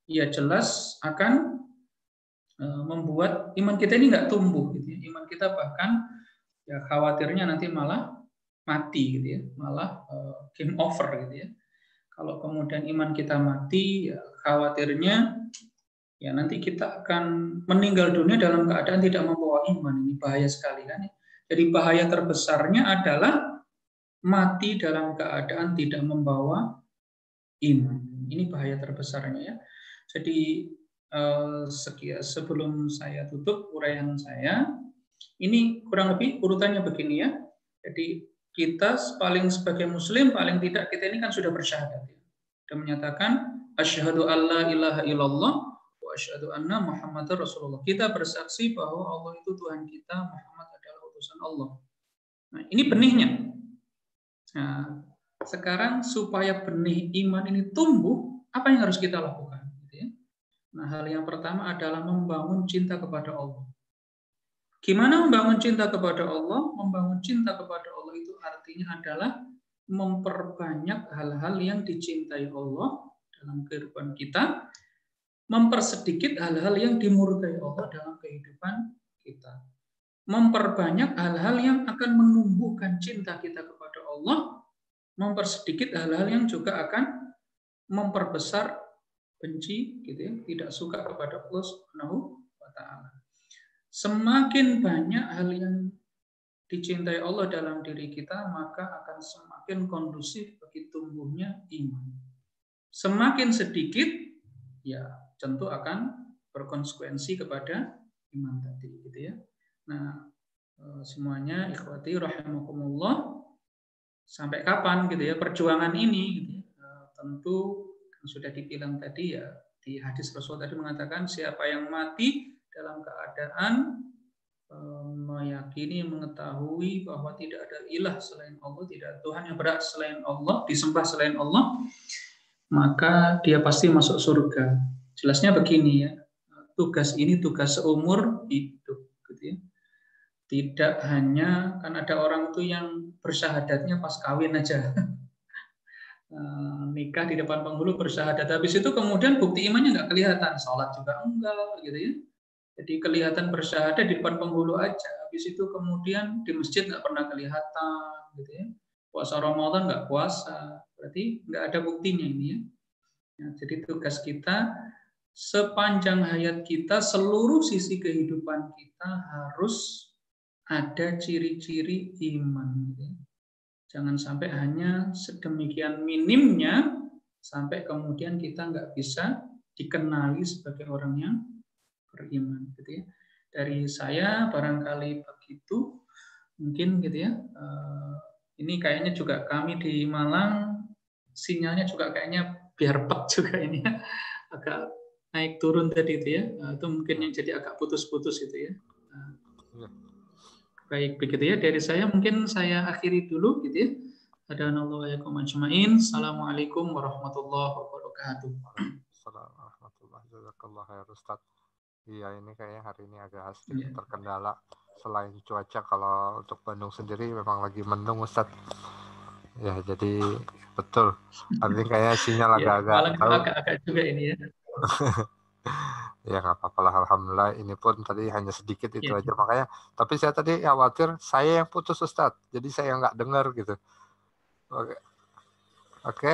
ya jelas akan membuat iman kita ini nggak tumbuh gitu ya. Iman kita bahkan ya khawatirnya nanti malah mati gitu ya, malah game over gitu ya. Kalau kemudian iman kita mati, ya khawatirnya ya nanti kita akan meninggal dunia dalam keadaan tidak membawa iman. Ini bahaya sekali kan. Jadi bahaya terbesarnya adalah mati dalam keadaan tidak membawa iman. Ini bahaya terbesarnya ya. Jadi sebelum saya tutup uraian saya, ini kurang lebih urutannya begini ya. Jadi kita paling sebagai muslim, paling tidak kita ini kan sudah bersyahadat ya. Dan menyatakan asyhadu alla ilaha illallah wa asyhadu anna Muhammadar Rasulullah. Kita bersaksi bahwa Allah itu Tuhan kita, Muhammad adalah utusan Allah. Nah, ini benihnya. Nah, sekarang supaya benih iman ini tumbuh, apa yang harus kita lakukan? Nah, hal yang pertama adalah membangun cinta kepada Allah. Gimana membangun cinta kepada Allah? Membangun cinta kepada Allah itu artinya adalah memperbanyak hal-hal yang dicintai Allah dalam kehidupan kita, mempersedikit hal-hal yang dimurkai Allah dalam kehidupan kita. Memperbanyak hal-hal yang akan menumbuhkan cinta kita kepada Allah, mempersedikit hal-hal yang juga akan memperbesar benci gitu ya, tidak suka kepada Allah Subhanahu wa taala. Semakin banyak hal yang dicintai Allah dalam diri kita, maka akan semakin kondusif bagi tumbuhnya iman. Semakin sedikit, ya tentu akan berkonsekuensi kepada iman tadi, gitu ya. Nah, semuanya ikhwati rahimakumullah, sampai kapan gitu ya perjuangan ini gitu ya. Tentu sudah dibilang tadi ya, di hadis Rasul tadi mengatakan siapa yang mati dalam keadaan meyakini, mengetahui bahwa tidak ada ilah selain Allah, tidak ada Tuhan yang berhak selain Allah, disembah selain Allah, maka dia pasti masuk surga. Jelasnya begini ya, tugas ini tugas seumur hidup, gitu ya. Tidak hanya kan ada orang itu yang bersyahadatnya pas kawin aja, nikah di depan penghulu bersyahadat, habis itu kemudian bukti imannya nggak kelihatan, sholat juga enggak, gitu ya. Jadi kelihatan bersyahadat di depan penghulu aja, habis itu kemudian di masjid nggak pernah kelihatan, gitu ya. Puasa Ramadan nggak puasa, berarti nggak ada buktinya ini ya. Ya, jadi tugas kita sepanjang hayat kita, seluruh sisi kehidupan kita harus ada ciri-ciri iman. Gitu ya. Jangan sampai hanya sedemikian minimnya sampai kemudian kita nggak bisa dikenali sebagai orang yang beriman, gitu ya. Dari saya barangkali begitu, mungkin gitu ya. Ini kayaknya juga kami di Malang sinyalnya juga kayaknya biar pet juga ini ya, agak naik turun tadi itu ya. Itu mungkin yang jadi agak putus-putus itu ya. Baik, begitu ya dari saya, mungkin saya akhiri dulu gitu ya. Hadanallahu ajmain. Assalamualaikum warahmatullahi wabarakatuh. Assalamualaikum warahmatullahi wabarakatuh, Ustaz. Iya, ini kayaknya hari ini agak sedikit terkendala. Selain cuaca, kalau untuk Bandung sendiri memang lagi mendung, Ustaz. Ya, jadi betul. Hari ini kayaknya sinyal agak-agak tahu. Agak-agak juga ini ya. Ya nggak apa-apa lah, alhamdulillah. Ini pun tadi hanya sedikit itu aja, makanya. Tapi saya tadi khawatir saya yang putus, Ustaz. Jadi saya nggak dengar gitu. Oke.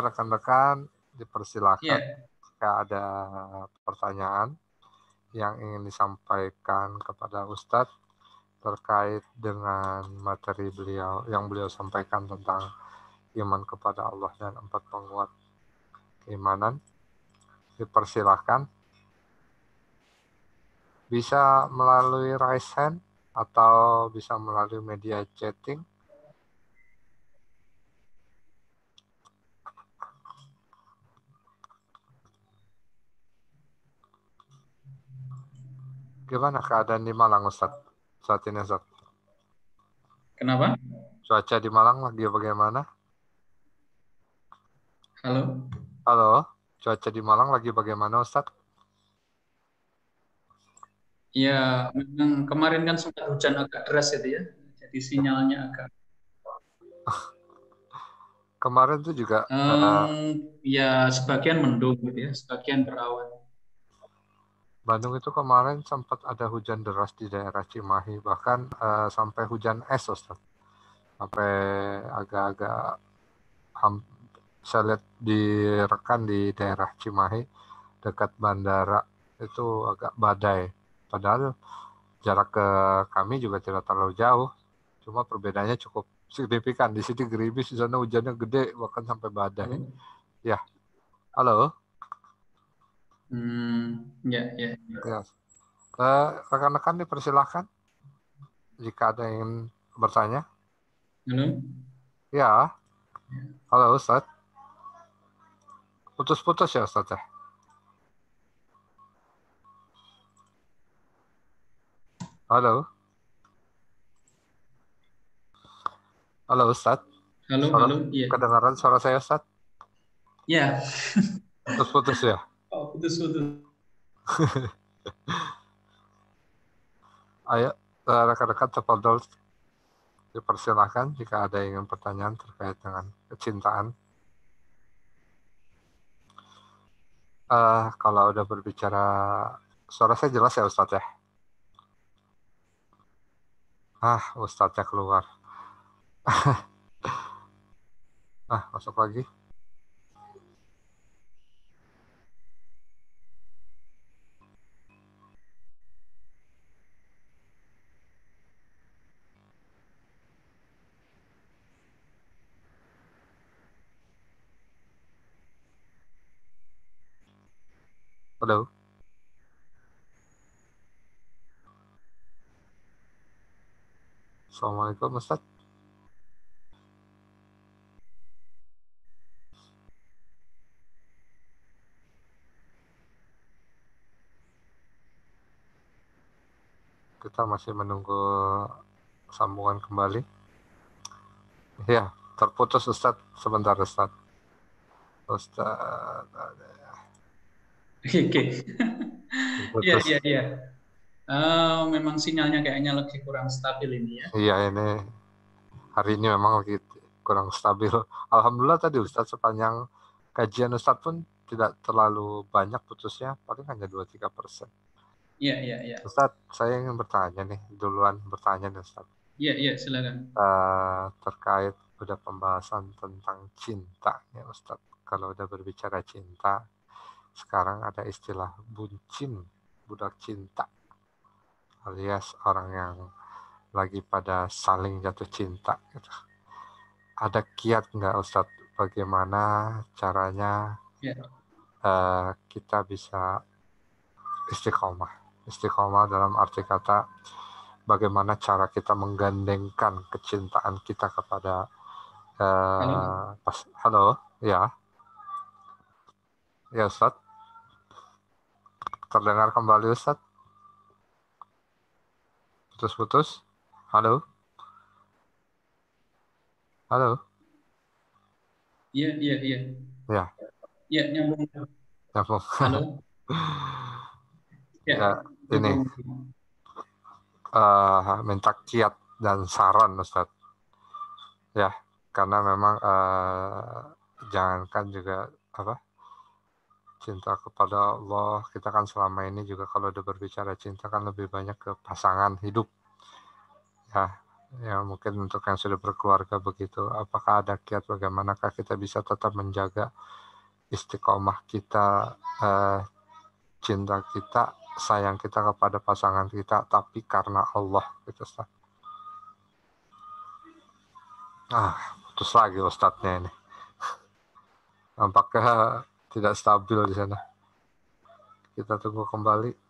Rekan-rekan dipersilakan jika ada pertanyaan yang ingin disampaikan kepada Ustadz terkait dengan materi yang beliau sampaikan tentang iman kepada Allah dan 4 penguat keimanan, dipersilahkan. Bisa melalui raise hand atau bisa melalui media chatting. Gimana keadaan di Malang, Ustadz, saat ini, Ustadz? Kenapa? Cuaca di Malang lagi bagaimana? Halo? Halo, cuaca di Malang lagi bagaimana, Ustadz? Ya, memang kemarin kan sempat hujan agak deras itu ya. Jadi sinyalnya agak. Kemarin tuh juga ya sebagian mendung gitu ya, sebagian berawan. Bandung itu kemarin sempat ada hujan deras di daerah Cimahi, bahkan sampai hujan es, Ustaz. Sampai agak-agak saya lihat direkan di daerah Cimahi dekat bandara itu agak badai. Padahal jarak ke kami juga tidak terlalu jauh, cuma perbedaannya cukup signifikan. Di sini gerimis, di sana hujannya gede, bahkan sampai badai. Halo? Ya, halo. Ya. Rekan-rekan dipersilahkan jika ada yang bertanya. Halo? Ya, halo Ustaz. Putus-putus ya Ustaz ya? Halo? Halo Ustaz. Halo, iya. Kedengaran suara saya, Ustaz? Ya. Putus-putus ya? Oh, putus-putus. Ayo, rekan-rekan tafadhol dipersilahkan jika ada yang pertanyaan terkait dengan kecintaan. Kalau udah berbicara, suara saya jelas ya Ustaz ya? Ustaznya keluar. Masuk lagi. Halo. Assalamualaikum Ustaz. Kita masih menunggu sambungan kembali. Ya, terputus Ustaz. Sebentar Ustaz. Ustaz. Oke. Iya, Terputus. iya, iya. Memang sinyalnya kayaknya lagi kurang stabil ini ya. Iya, ini hari ini memang lagi kurang stabil. Alhamdulillah tadi Ustaz sepanjang kajian Ustaz pun tidak terlalu banyak putusnya, paling hanya 2-3%. Iya, iya, iya. Ustaz, saya ingin bertanya nih, duluan bertanya nih Ustaz. Iya, iya, silakan. Terkait udah pembahasan tentang cinta ya Ustaz. Kalau udah berbicara cinta, sekarang ada istilah bucin, budak cinta, alias orang yang lagi pada saling jatuh cinta gitu. Ada kiat nggak Ustadz bagaimana caranya Ya. kita bisa istiqomah? Istiqomah dalam arti kata bagaimana cara kita menggandengkan kecintaan kita kepada Halo. halo ya ya Ustadz, terdengar kembali Ustadz, putus-putus, halo halo Iya, iya, iya. ya Iya, nyambung. nyambung. Halo. Ya, Ya ini nyambung. minta kiat dan saran Ustadz ya, karena memang jangankan juga apa cinta kepada Allah, kita kan selama ini juga kalau udah berbicara cinta kan lebih banyak ke pasangan hidup ya. Ya mungkin untuk yang sudah berkeluarga begitu, apakah ada kiat bagaimanakah kita bisa tetap menjaga istiqomah kita, cinta kita, sayang kita kepada pasangan kita, tapi karena Allah gitu Ustaz. Putus lagi Ustadznya ini. Nampaknya tidak stabil di sana. Kita tunggu kembali.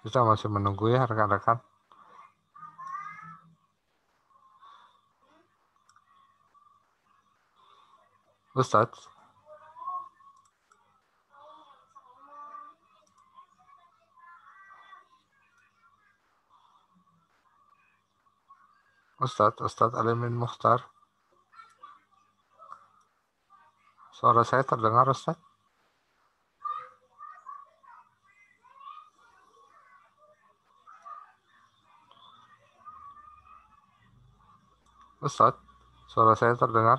Kita masih menunggu ya rekan-rekan. Ustadz, Ustadz Alimin Mukhtar. Suara saya terdengar Ustadz? Ustadz, suara saya terdengar?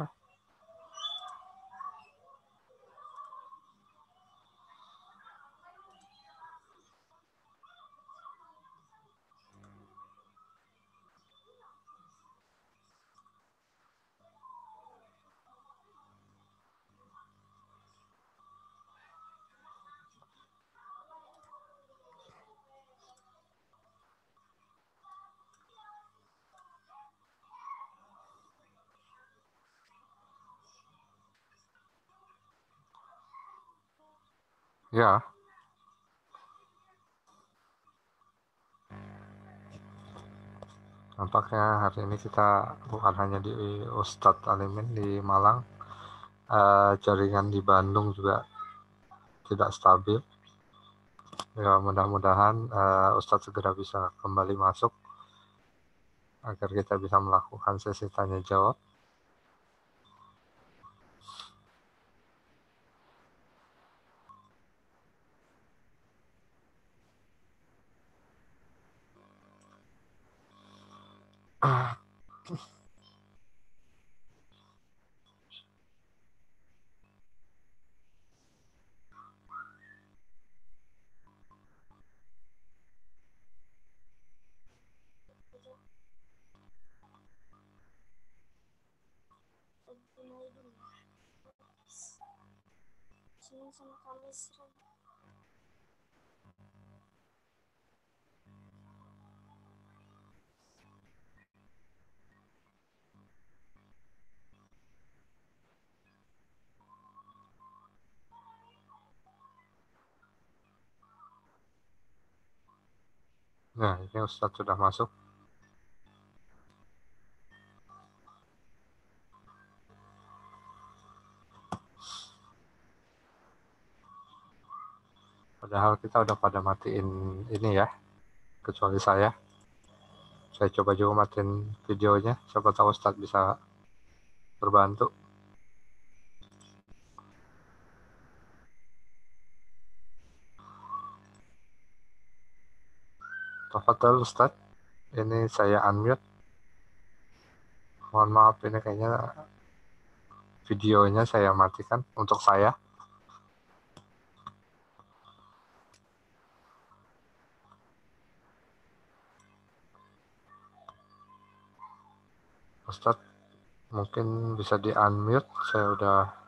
Ya. Nampaknya hari ini kita bukan hanya di Ustadz Alimin di Malang, jaringan di Bandung juga tidak stabil. Ya mudah-mudahan Ustadz segera bisa kembali masuk. agar kita bisa melakukan sesi tanya jawab. Nah, ini Ustadz sudah masuk. Padahal kita udah pada matiin ini ya, kecuali saya. Saya coba juga matiin videonya, siapa tahu Ustadz bisa berbantu. Tafadhol Ustadz, ini saya unmute. Mohon maaf, ini kayaknya videonya saya matikan untuk saya. Ustadz, mungkin bisa di unmute, saya udah.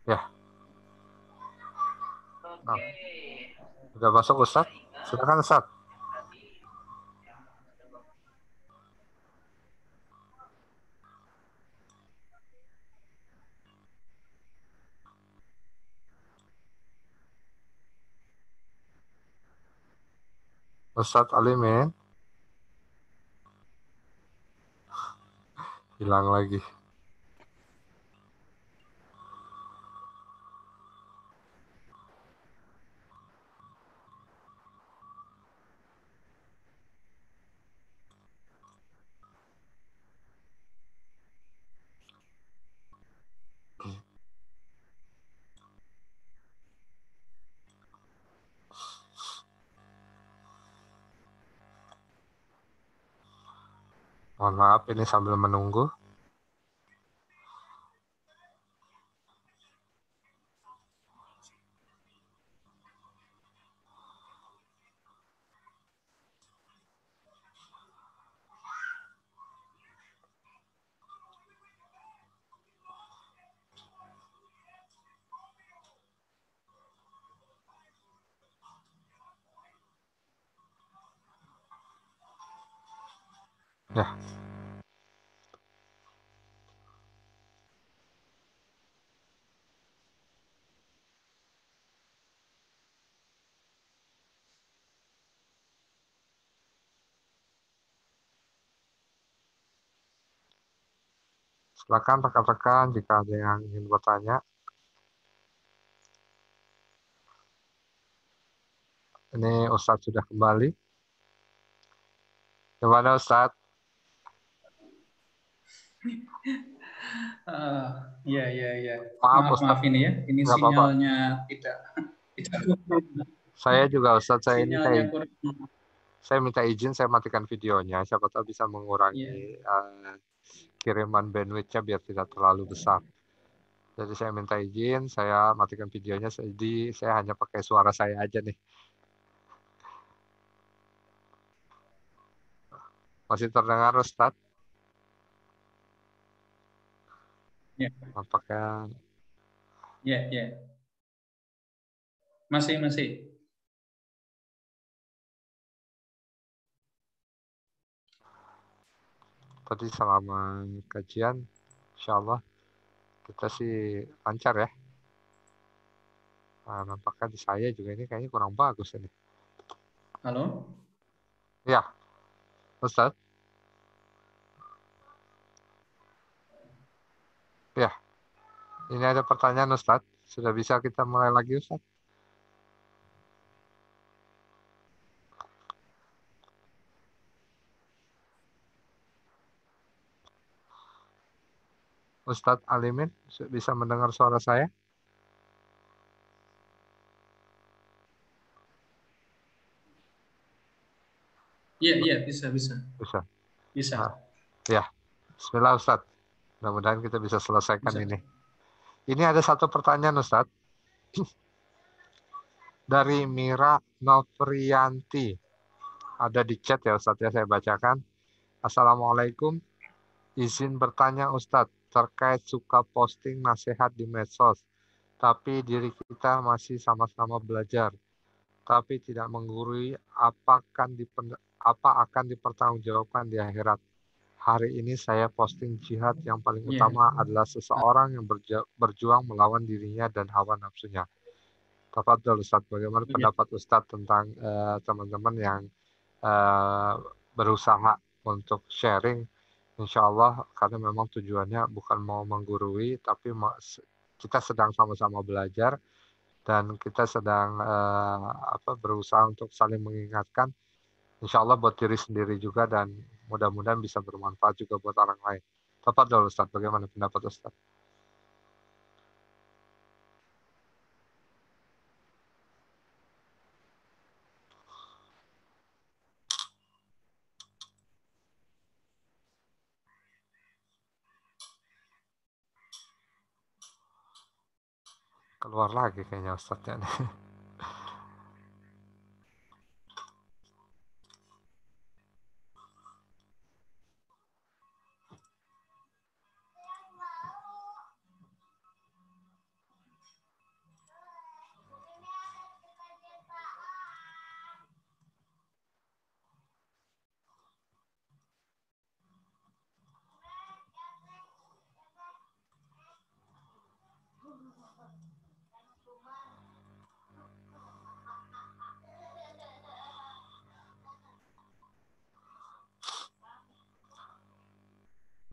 Ya. Nah, udah masuk Ustadz? Silakan Ustadz. Ustadz Alimin. Hilang lagi. Mohon maaf, ini sambil menunggu. Ya. Silakan rekan-rekan jika ada yang ingin bertanya. Ini Ustadz sudah kembali. Gimana Ustadz? Ya. Maaf Maaf Ustadz, ini ya. Ini nggak apa-apa. sinyalnya tidak Saya juga Ustadz, sinyalnya kurang. saya minta izin, saya matikan videonya. Siapa tahu bisa Ya. mengurangi kiriman bandwidth-nya biar tidak terlalu besar. Jadi saya minta izin, saya matikan videonya. Jadi saya hanya pakai suara saya aja nih. Masih terdengar Ustadz? Ya. Apakah Ya. Masih. tadi selama kajian, insya Allah kita sih lancar ya. Nah, nampaknya di saya juga ini kayaknya kurang bagus ini. Halo? Ya, Ustadz. Ya, ini ada pertanyaan Ustadz. Sudah bisa kita mulai lagi Ustadz? Ustadz Alimin bisa mendengar suara saya? Iya, bisa. Bisa. Bisa. Nah, ya, Bismillah Ustadz. Mudah-mudahan kita bisa selesaikan Bisa. ini. Ini ada satu pertanyaan Ustadz dari Mira Novrianti. Ada di chat ya Ustadz ya, saya bacakan. Assalamualaikum. Izin bertanya Ustadz terkait suka posting nasihat di medsos. Tapi diri kita masih sama-sama belajar. Tapi tidak menggurui apa akan dipertanggungjawabkan di akhirat. Hari ini saya posting jihad yang paling Iya. utama adalah seseorang yang berjuang melawan dirinya dan hawa nafsunya. Tafadhol Ustaz, bagaimana Iya. pendapat Ustaz tentang teman-teman yang uh, berusaha untuk sharing, insya Allah karena memang tujuannya bukan mau menggurui, tapi kita sedang sama-sama belajar dan kita sedang berusaha untuk saling mengingatkan, insya Allah buat diri sendiri juga dan mudah-mudahan bisa bermanfaat juga buat orang lain. Tafadhol Ustaz, bagaimana pendapat Ustaz? Keluar lagi kayaknya Ustaznya nih.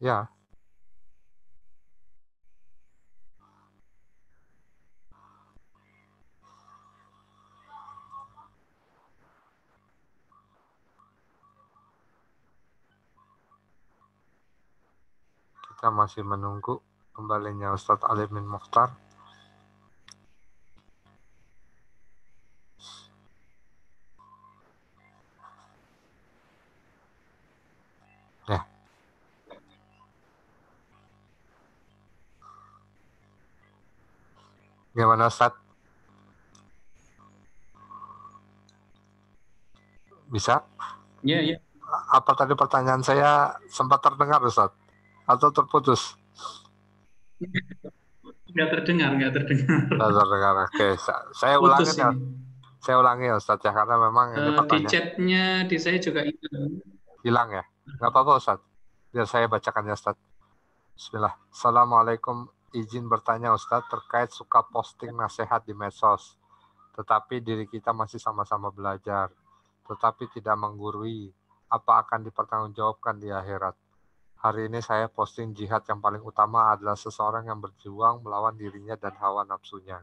Ya, kita masih menunggu kembalinya Ustadz Alimin Mukhtar. Ya. Gimana Ustadz? Bisa? Iya. Apa tadi pertanyaan saya sempat terdengar Ustadz? Atau terputus? Nggak terdengar. Tidak terdengar. Oke, saya Putus ulangin ya. ini. Saya ulangi ya Ustadz ya, karena memang ini Di pertanyaan chatnya di saya juga hilang. hilang ya. Nggak apa-apa Ustadz. Biar saya bacakan ya Ustadz. Bismillah. Assalamualaikum. Izin bertanya Ustadz terkait suka posting nasihat di medsos. Tetapi diri kita masih sama-sama belajar. Tetapi tidak menggurui apa akan dipertanggungjawabkan di akhirat. Hari ini saya posting jihad yang paling utama adalah seseorang yang berjuang melawan dirinya dan hawa nafsunya.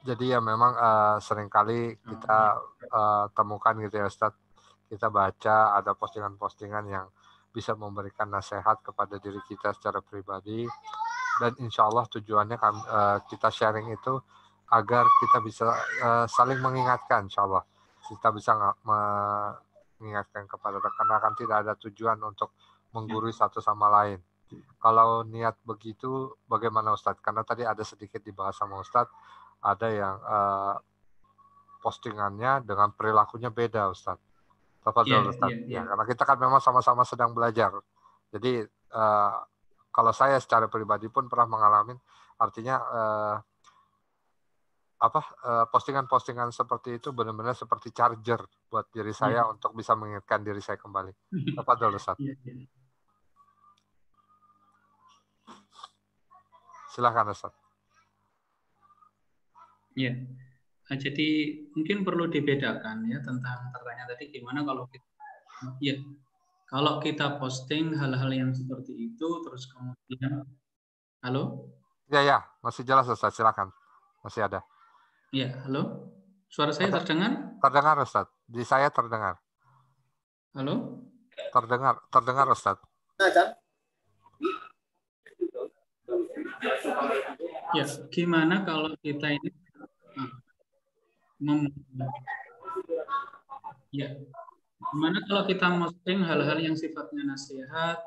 Jadi ya memang seringkali kita temukan gitu ya Ustadz, kita baca ada postingan-postingan yang bisa memberikan nasihat kepada diri kita secara pribadi dan insya Allah tujuannya kita sharing itu agar kita bisa saling mengingatkan, insya Allah kita bisa mengingatkan kepada rekan-rekan, tidak ada tujuan untuk menggurui satu sama lain. Kalau niat begitu bagaimana Ustadz? Karena tadi ada sedikit dibahas sama Ustadz, ada yang postingannya dengan perilakunya beda Ustadz. Iya. Ustadz. Ya, karena kita kan memang sama-sama sedang belajar. Jadi kalau saya secara pribadi pun pernah mengalami, artinya postingan-postingan seperti itu benar-benar seperti charger buat diri saya untuk bisa mengingatkan diri saya kembali. Tafadhol Ustadz. Silakan Ustadz. Iya. Nah, jadi mungkin perlu dibedakan ya tentang pertanyaan tadi gimana kalau kita posting hal-hal yang seperti itu terus kemudian halo? Ya, masih jelas Ustadz, silakan. Masih ada. Iya, halo. Suara saya terdengar? Terdengar Ustadz. Di saya terdengar. Halo? Terdengar Ustadz. Ya, gimana kalau kita ini ya, gimana kalau kita posting hal-hal yang sifatnya nasihat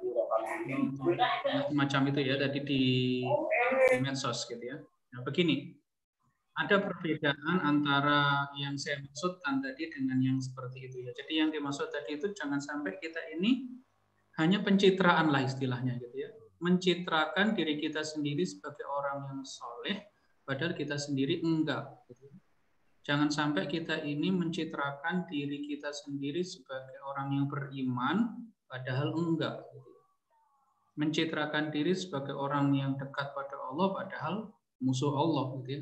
macam itu ya tadi di medsos gitu ya. Nah, begini, ada perbedaan antara yang saya maksudkan tadi dengan yang seperti itu ya. Jadi yang dimaksud tadi itu jangan sampai kita ini hanya pencitraan lah istilahnya gitu ya. Mencitrakan diri kita sendiri sebagai orang yang soleh, padahal kita sendiri enggak. Gitu. Jangan sampai kita ini mencitrakan diri kita sendiri sebagai orang yang beriman, padahal enggak. Gitu. Mencitrakan diri sebagai orang yang dekat pada Allah, padahal musuh Allah. Gitu ya.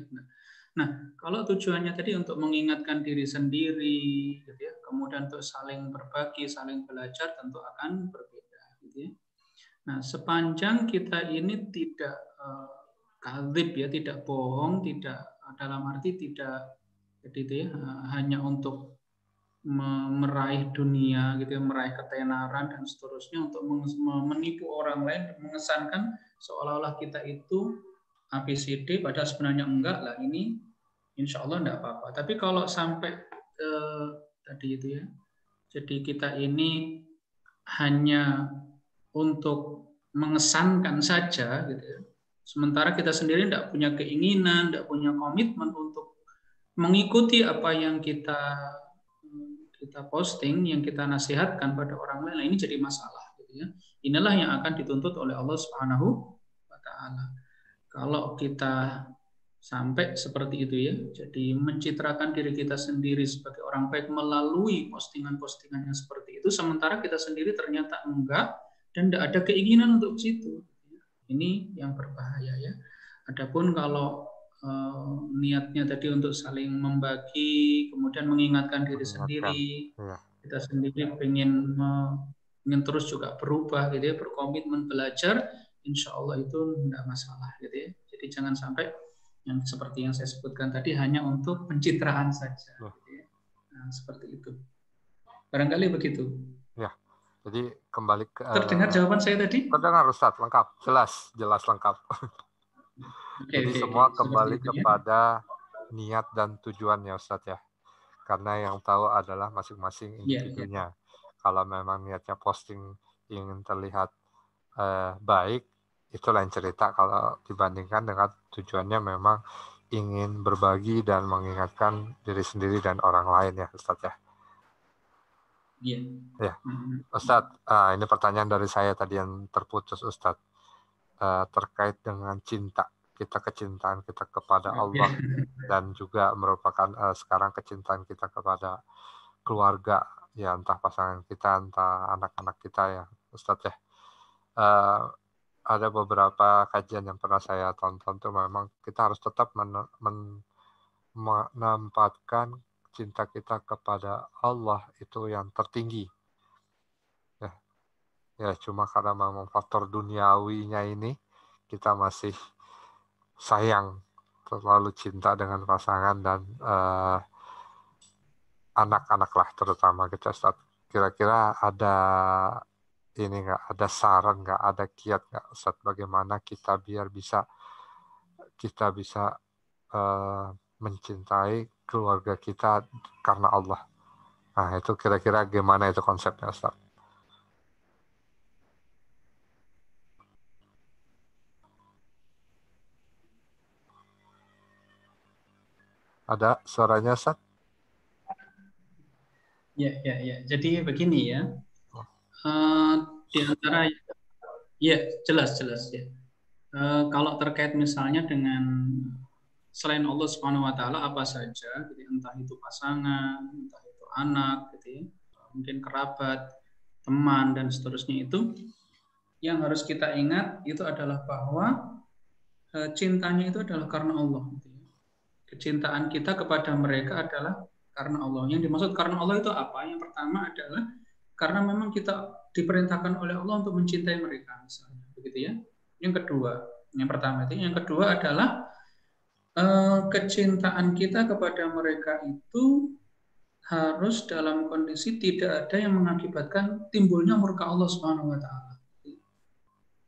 Nah, kalau tujuannya tadi untuk mengingatkan diri sendiri, gitu ya, kemudian untuk saling berbagi, saling belajar, tentu akan berbeda. Gitu ya. Nah, sepanjang kita ini tidak kadzib ya, tidak bohong, tidak dalam arti tidak jadi itu ya, hanya untuk meraih dunia gitu ya, meraih ketenaran dan seterusnya untuk menipu orang lain, mengesankan seolah-olah kita itu ABCD padahal sebenarnya enggak lah, ini insya Allah enggak apa-apa. Tapi kalau sampai tadi itu ya, jadi kita ini hanya untuk mengesankan saja gitu ya, sementara kita sendiri enggak punya keinginan, enggak punya komitmen untuk mengikuti apa yang kita posting, yang kita nasihatkan pada orang lain, ini jadi masalah gitu ya. Inilah yang akan dituntut oleh Allah Subhanahu wa taala. Kalau kita sampai seperti itu ya, jadi mencitrakan diri kita sendiri sebagai orang baik melalui postingan-postingan yang seperti itu, sementara kita sendiri ternyata enggak dan tidak ada keinginan untuk situ. Ini yang berbahaya ya. Adapun kalau niatnya tadi untuk saling membagi, kemudian mengingatkan diri sendiri, kita sendiri ingin terus juga berubah gitu ya, berkomitmen belajar, insya Allah itu tidak masalah gitu ya. Jadi jangan sampai yang seperti yang saya sebutkan tadi hanya untuk pencitraan saja. Gitu ya. Nah, seperti itu. Barangkali begitu. Ya, jadi kembali ke. Terdengar jawaban saya tadi? Terdengar Ustaz, lengkap, jelas lengkap. Jadi semua kembali kepada niat dan tujuannya Ustaz ya. Karena yang tahu adalah masing-masing individunya. Kalau memang niatnya posting ingin terlihat baik, itu lain cerita kalau dibandingkan dengan tujuannya memang ingin berbagi dan mengingatkan diri sendiri dan orang lain ya Ustaz ya. Ya, Ustaz, ini pertanyaan dari saya tadi yang terputus Ustaz, terkait dengan cinta. Kecintaan kita kepada Allah dan juga merupakan sekarang kecintaan kita kepada keluarga ya, entah pasangan kita, entah anak-anak kita ya Ustadz ya. Ada beberapa kajian yang pernah saya tonton tuh memang kita harus tetap menempatkan cinta kita kepada Allah itu yang tertinggi ya, cuma karena memang faktor duniawinya ini kita masih sayang, terlalu cinta dengan pasangan dan anak-anak lah terutama kita. Kira-kira ada ini nggak, ada saran nggak, ada kiat nggak Ustaz, bagaimana kita biar bisa mencintai keluarga kita karena Allah. Nah itu kira-kira gimana itu konsepnya Ustaz? Ada suaranya, Ustaz? Ya. Jadi begini ya. Di antara ya jelas ya. Kalau terkait misalnya dengan selain Allah Subhanahu wa taala apa saja, gitu, entah itu pasangan, entah itu anak gitu ya, mungkin kerabat, teman dan seterusnya, itu yang harus kita ingat itu adalah bahwa cintanya itu adalah karena Allah. Kecintaan kita kepada mereka adalah karena Allah. Yang dimaksud karena Allah itu apa? Yang pertama adalah karena memang kita diperintahkan oleh Allah untuk mencintai mereka, misalnya, begitu ya. Yang pertama itu. Yang kedua adalah kecintaan kita kepada mereka itu harus dalam kondisi tidak ada yang mengakibatkan timbulnya murka Allah Subhanahu wa taala.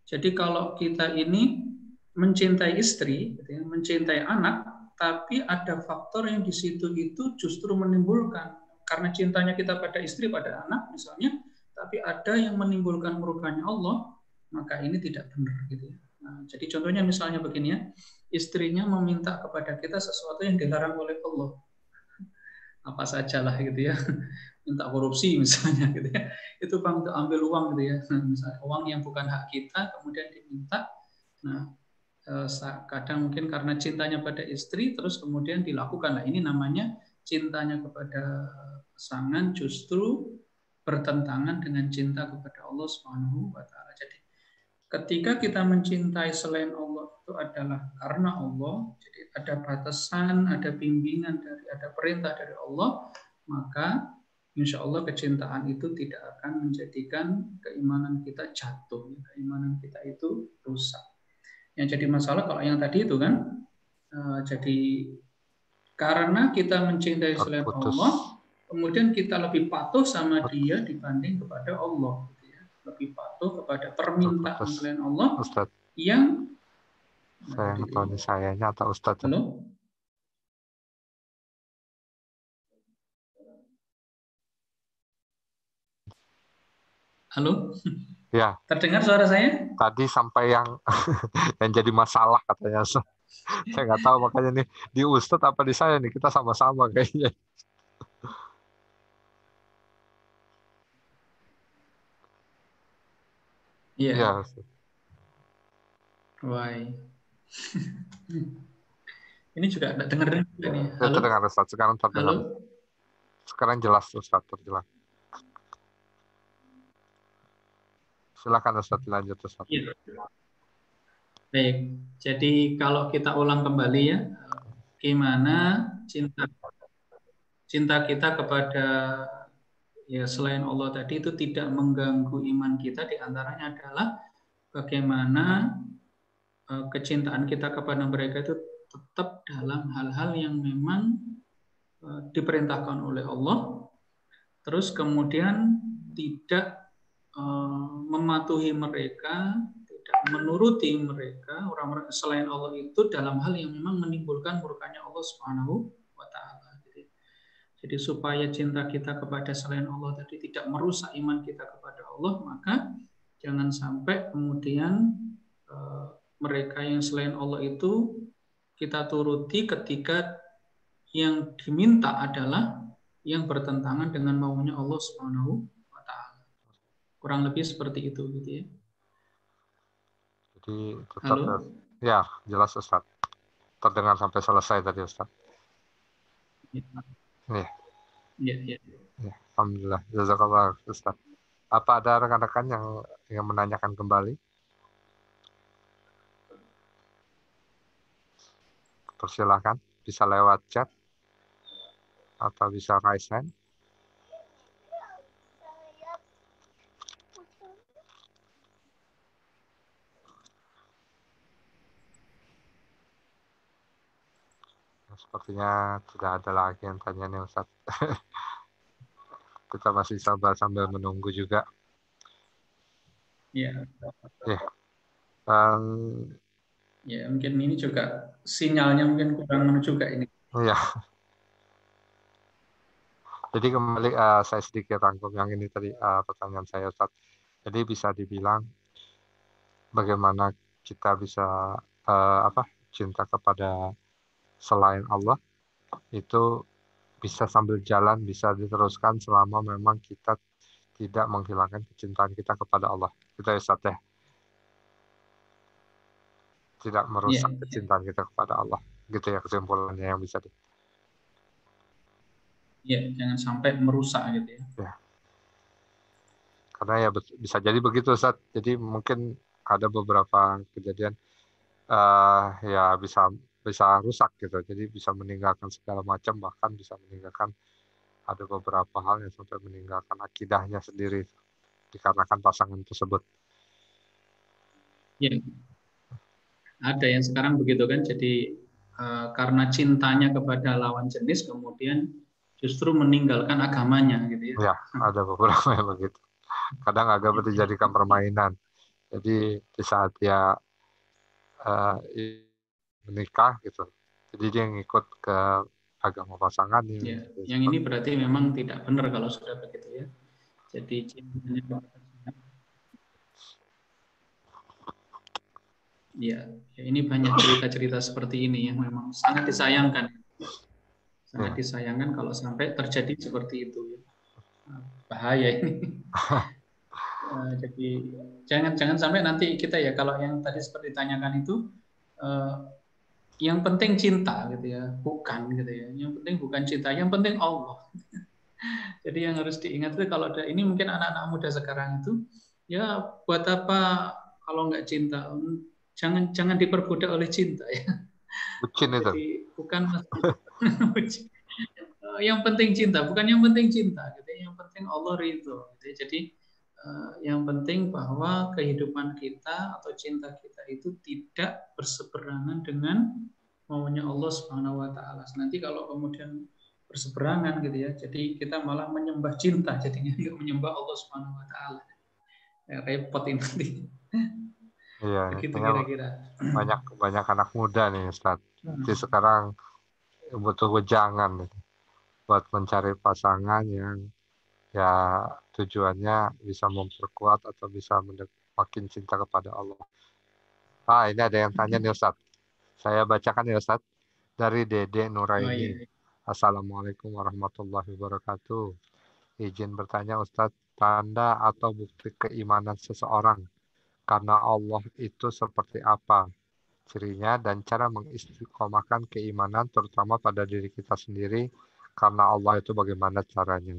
Jadi kalau kita ini mencintai istri, gitu ya, mencintai anak, tapi ada faktor yang di situ itu justru menimbulkan karena cintanya kita pada istri, pada anak misalnya, tapi ada yang menimbulkan murkanya Allah, maka ini tidak benar gitu ya. Nah, jadi contohnya misalnya begini ya, istrinya meminta kepada kita sesuatu yang dilarang oleh Allah, apa sajalah gitu ya, minta korupsi misalnya gitu ya, itu bang untuk ambil uang gitu ya, misalnya uang yang bukan hak kita kemudian diminta. Nah, kadang mungkin karena cintanya pada istri terus kemudian dilakukan. Nah, ini namanya cintanya kepada pasangan justru bertentangan dengan cinta kepada Allah Subhanahu wa taala. Jadi ketika kita mencintai selain Allah itu adalah karena Allah, jadi ada batasan, ada bimbingan ada perintah dari Allah, maka insya Allah kecintaan itu tidak akan menjadikan keimanan kita jatuh, keimanan kita itu rusak. Yang jadi masalah kalau yang tadi itu kan, jadi karena kita mencintai selain Allah, kemudian kita lebih patuh sama dia dibanding kepada Allah, gitu ya. Lebih patuh kepada permintaan selain Allah Ustaz. Yang Saya yang tahu sayanya atau Ustaz. Halo? Halo? Ya. Terdengar suara saya? Tadi sampai yang yang jadi masalah katanya. Saya nggak tahu makanya nih di Ustadz apa di saya nih, kita sama-sama kayaknya. Iya. Iya. Why? Ini juga ada dengerin juga nih. Halo? Terdengar Ustaz, sekarang terdengar. Halo? Sekarang jelas Ustaz, terjelas. Silakan Ustaz, lanjut Ustaz. Iya. Baik, jadi kalau kita ulang kembali ya, gimana cinta kita kepada ya selain Allah tadi itu tidak mengganggu iman kita, diantaranya adalah bagaimana kecintaan kita kepada mereka itu tetap dalam hal-hal yang memang diperintahkan oleh Allah, terus kemudian tidak mematuhi mereka, tidak menuruti mereka, orang-orang selain Allah itu dalam hal yang memang menimbulkan murkanya Allah Subhanahu wa taala. Jadi supaya cinta kita kepada selain Allah tadi tidak merusak iman kita kepada Allah, maka jangan sampai kemudian mereka yang selain Allah itu kita turuti ketika yang diminta adalah yang bertentangan dengan maunya Allah Subhanahu wa taala. Kurang lebih seperti itu gitu ya. Jadi tetap ya jelas Ustaz. Terdengar sampai selesai tadi Ustaz. Iya. Iya. Ya, alhamdulillah. Jazakallah Ustaz. Apa ada rekan-rekan yang menanyakan kembali? Persilahkan, bisa lewat chat atau bisa raise hand. Sepertinya tidak ada lagi yang tanya nih Ustaz. Kita masih sabar sambil menunggu juga. Iya. Ya. Ya mungkin ini juga sinyalnya mungkin kurang juga ini. Iya. Jadi kembali saya sedikit rangkum yang ini tadi pertanyaan saya Ustaz. Jadi bisa dibilang bagaimana kita bisa cinta kepada selain Allah itu bisa sambil jalan, bisa diteruskan selama memang kita tidak menghilangkan kecintaan kita kepada Allah. Kita Ustaz ya. Tidak merusak kecintaan kita kepada Allah. Gitu ya kesimpulannya yang bisa Iya, jangan sampai merusak gitu ya. Ya. Karena ya bisa jadi begitu Ustaz. Jadi mungkin ada beberapa kejadian ya bisa rusak gitu. Jadi bisa meninggalkan segala macam, bahkan bisa meninggalkan ada beberapa hal yang sampai meninggalkan akidahnya sendiri dikarenakan pasangan tersebut. Ya. Ada yang sekarang begitu kan, jadi karena cintanya kepada lawan jenis kemudian justru meninggalkan agamanya gitu ya. Ya, ada beberapa yang begitu. Kadang agama dijadikan permainan. Jadi di saat dia menikah gitu. Jadi dia ngikut ke agama pasangannya. Ya, yang ini berarti memang tidak benar kalau sudah begitu ya. Jadi ya, ini banyak cerita-cerita seperti ini yang memang sangat disayangkan. Sangat disayangkan kalau sampai terjadi seperti itu ya. Bahaya ini. Jadi jangan sampai nanti kita ya, kalau yang tadi seperti ditanyakan itu yang penting cinta gitu ya, bukan gitu ya. Yang penting bukan cinta, yang penting Allah. Jadi yang harus diingat itu kalau ada ini mungkin anak-anak muda sekarang itu ya buat apa kalau nggak cinta, jangan diperbudak oleh cinta ya. Bucin itu. Jadi bukan yang penting cinta, bukan yang penting cinta gitu. Yang penting Allah ridho gitu. Jadi yang penting bahwa kehidupan kita atau cinta kita itu tidak berseberangan dengan maunya Allah Subhanahu wa taala. Nanti kalau kemudian berseberangan gitu ya, jadi kita malah menyembah cinta, jadinya nggak menyembah Allah Subhanahu wa taala. Ya, repot ini nanti. Iya, begitu kira-kira. Banyak anak muda nih Ustaz. Jadi sekarang butuh wejangan buat mencari pasangan yang ya tujuannya bisa memperkuat atau bisa makin cinta kepada Allah. Ini ada yang tanya nih Ustaz. Saya bacakan ya Ustaz. Dari Dede Nuraini. Iya. Assalamualaikum warahmatullahi wabarakatuh. Izin bertanya Ustaz, tanda atau bukti keimanan seseorang karena Allah itu seperti apa? Cirinya dan cara mengistiqomahkan keimanan terutama pada diri kita sendiri karena Allah itu bagaimana caranya.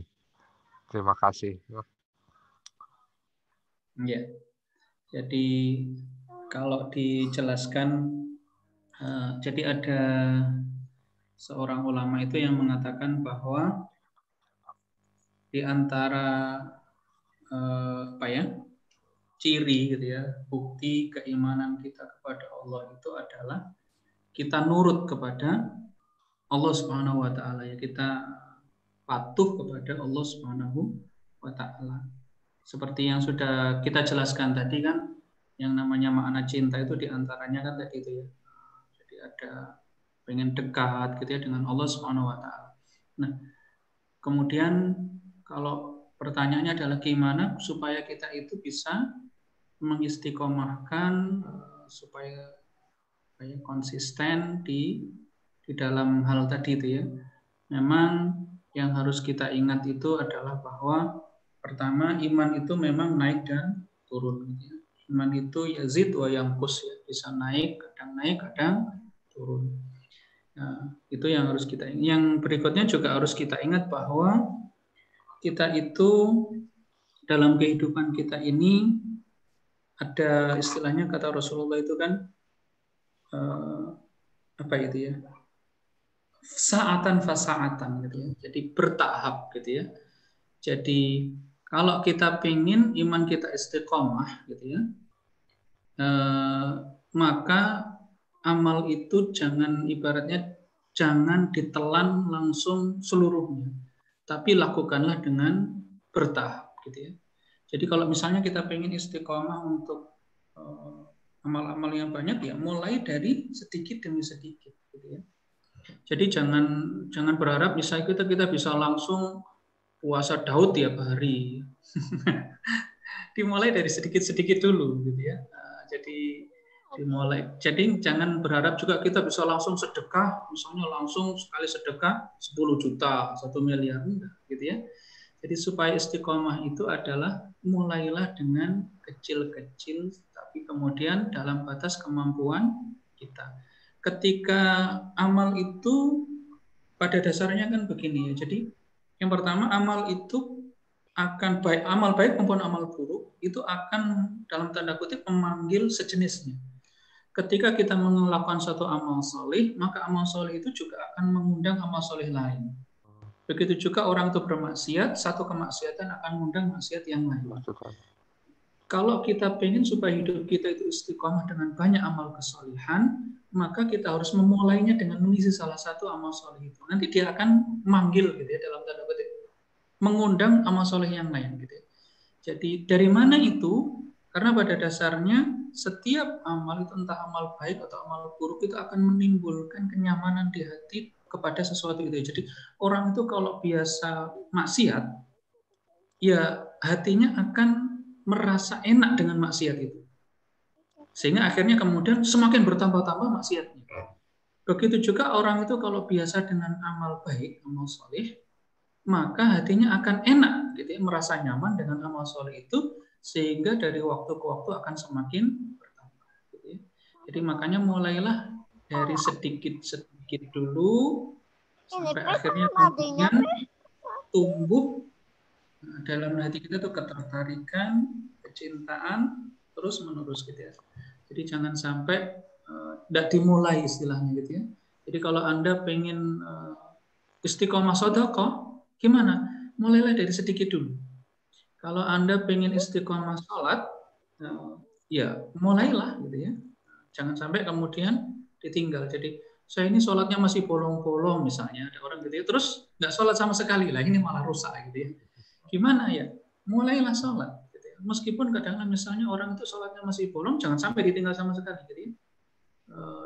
Terima kasih. Ya. Jadi kalau dijelaskan, jadi ada seorang ulama itu yang mengatakan bahwa di antara ciri gitu ya, bukti keimanan kita kepada Allah itu adalah kita nurut kepada Allah Subhanahu wa taala ya, kita patuh kepada Allah Subhanahu wa taala. Seperti yang sudah kita jelaskan tadi kan, yang namanya makna cinta itu diantaranya kan tadi itu ya. Jadi ada pengen dekat gitu ya dengan Allah Subhanahu wa taala. Nah, kemudian kalau pertanyaannya adalah gimana supaya kita itu bisa mengistiqomahkan supaya konsisten di dalam hal tadi itu ya. Memang yang harus kita ingat itu adalah bahwa pertama iman itu memang naik dan turun gitu ya. Iman itu yazid wa yanqus ya, bisa naik, kadang turun. Nah, itu yang harus kita ingat. Yang berikutnya juga harus kita ingat bahwa kita itu dalam kehidupan kita ini ada istilahnya kata Rasulullah itu kan apa itu ya? Sa'atan fasa'atan gitu ya. Jadi bertahap gitu ya. Jadi kalau kita pengen iman kita istiqomah gitu ya, maka amal itu jangan ibaratnya jangan ditelan langsung seluruhnya, tapi lakukanlah dengan bertahap gitu ya. Jadi kalau misalnya kita pengen istiqomah untuk amal-amal yang banyak ya mulai dari sedikit demi sedikit gitu ya. Jadi jangan berharap misalnya kita bisa langsung puasa Daud tiap hari. Dimulai dari sedikit-sedikit dulu gitu ya. Jadi dimulai. Jadi jangan berharap juga kita bisa langsung sedekah, misalnya langsung sekali sedekah 10 juta, 1 miliar enggak gitu ya. Jadi supaya istiqomah itu adalah mulailah dengan kecil-kecil tapi kemudian dalam batas kemampuan kita. Ketika amal itu pada dasarnya kan begini ya. Jadi yang pertama amal itu akan baik, amal baik maupun amal buruk itu akan dalam tanda kutip memanggil sejenisnya. Ketika kita melakukan satu amal soleh, maka amal soleh itu juga akan mengundang amal soleh lain. Begitu juga orang itu bermaksiat, satu kemaksiatan akan mengundang maksiat yang lain. Kalau kita pengen supaya hidup kita itu istiqomah dengan banyak amal kesolihan, maka kita harus memulainya dengan mengisi salah satu amal soleh itu. Nanti dia akan manggil gitu ya, dalam tanda kutip, mengundang amal soleh yang lain gitu ya. Jadi dari mana itu? Karena pada dasarnya setiap amal itu entah amal baik atau amal buruk itu akan menimbulkan kenyamanan di hati kepada sesuatu itu. Jadi orang itu kalau biasa maksiat, ya hatinya akan merasa enak dengan maksiat itu. Sehingga akhirnya kemudian semakin bertambah-tambah maksiatnya. Begitu juga orang itu kalau biasa dengan amal baik, amal soleh, maka hatinya akan enak, gitu ya, merasa nyaman dengan amal soleh itu, sehingga dari waktu ke waktu akan semakin bertambah. Gitu ya. Jadi makanya mulailah dari sedikit-sedikit dulu, sampai akhirnya kemudian tumbuh dalam hati kita tuh ketertarikan, kecintaan, terus menerus gitu ya. Jadi jangan sampai tidak dimulai istilahnya gitu ya. Jadi kalau Anda pengen istiqomah sedekah, gimana? Mulailah dari sedikit dulu. Kalau Anda pengen istiqomah sholat, ya mulailah gitu ya. Jangan sampai kemudian ditinggal. Jadi saya ini sholatnya masih bolong-bolong misalnya, ada orang gitu ya, terus nggak sholat sama sekali lah, ini malah rusak gitu ya. Gimana ya? Mulailah sholat. Gitu ya. Meskipun kadang-kadang misalnya orang itu sholatnya masih bolong, jangan sampai ditinggal sama sekali. Jadi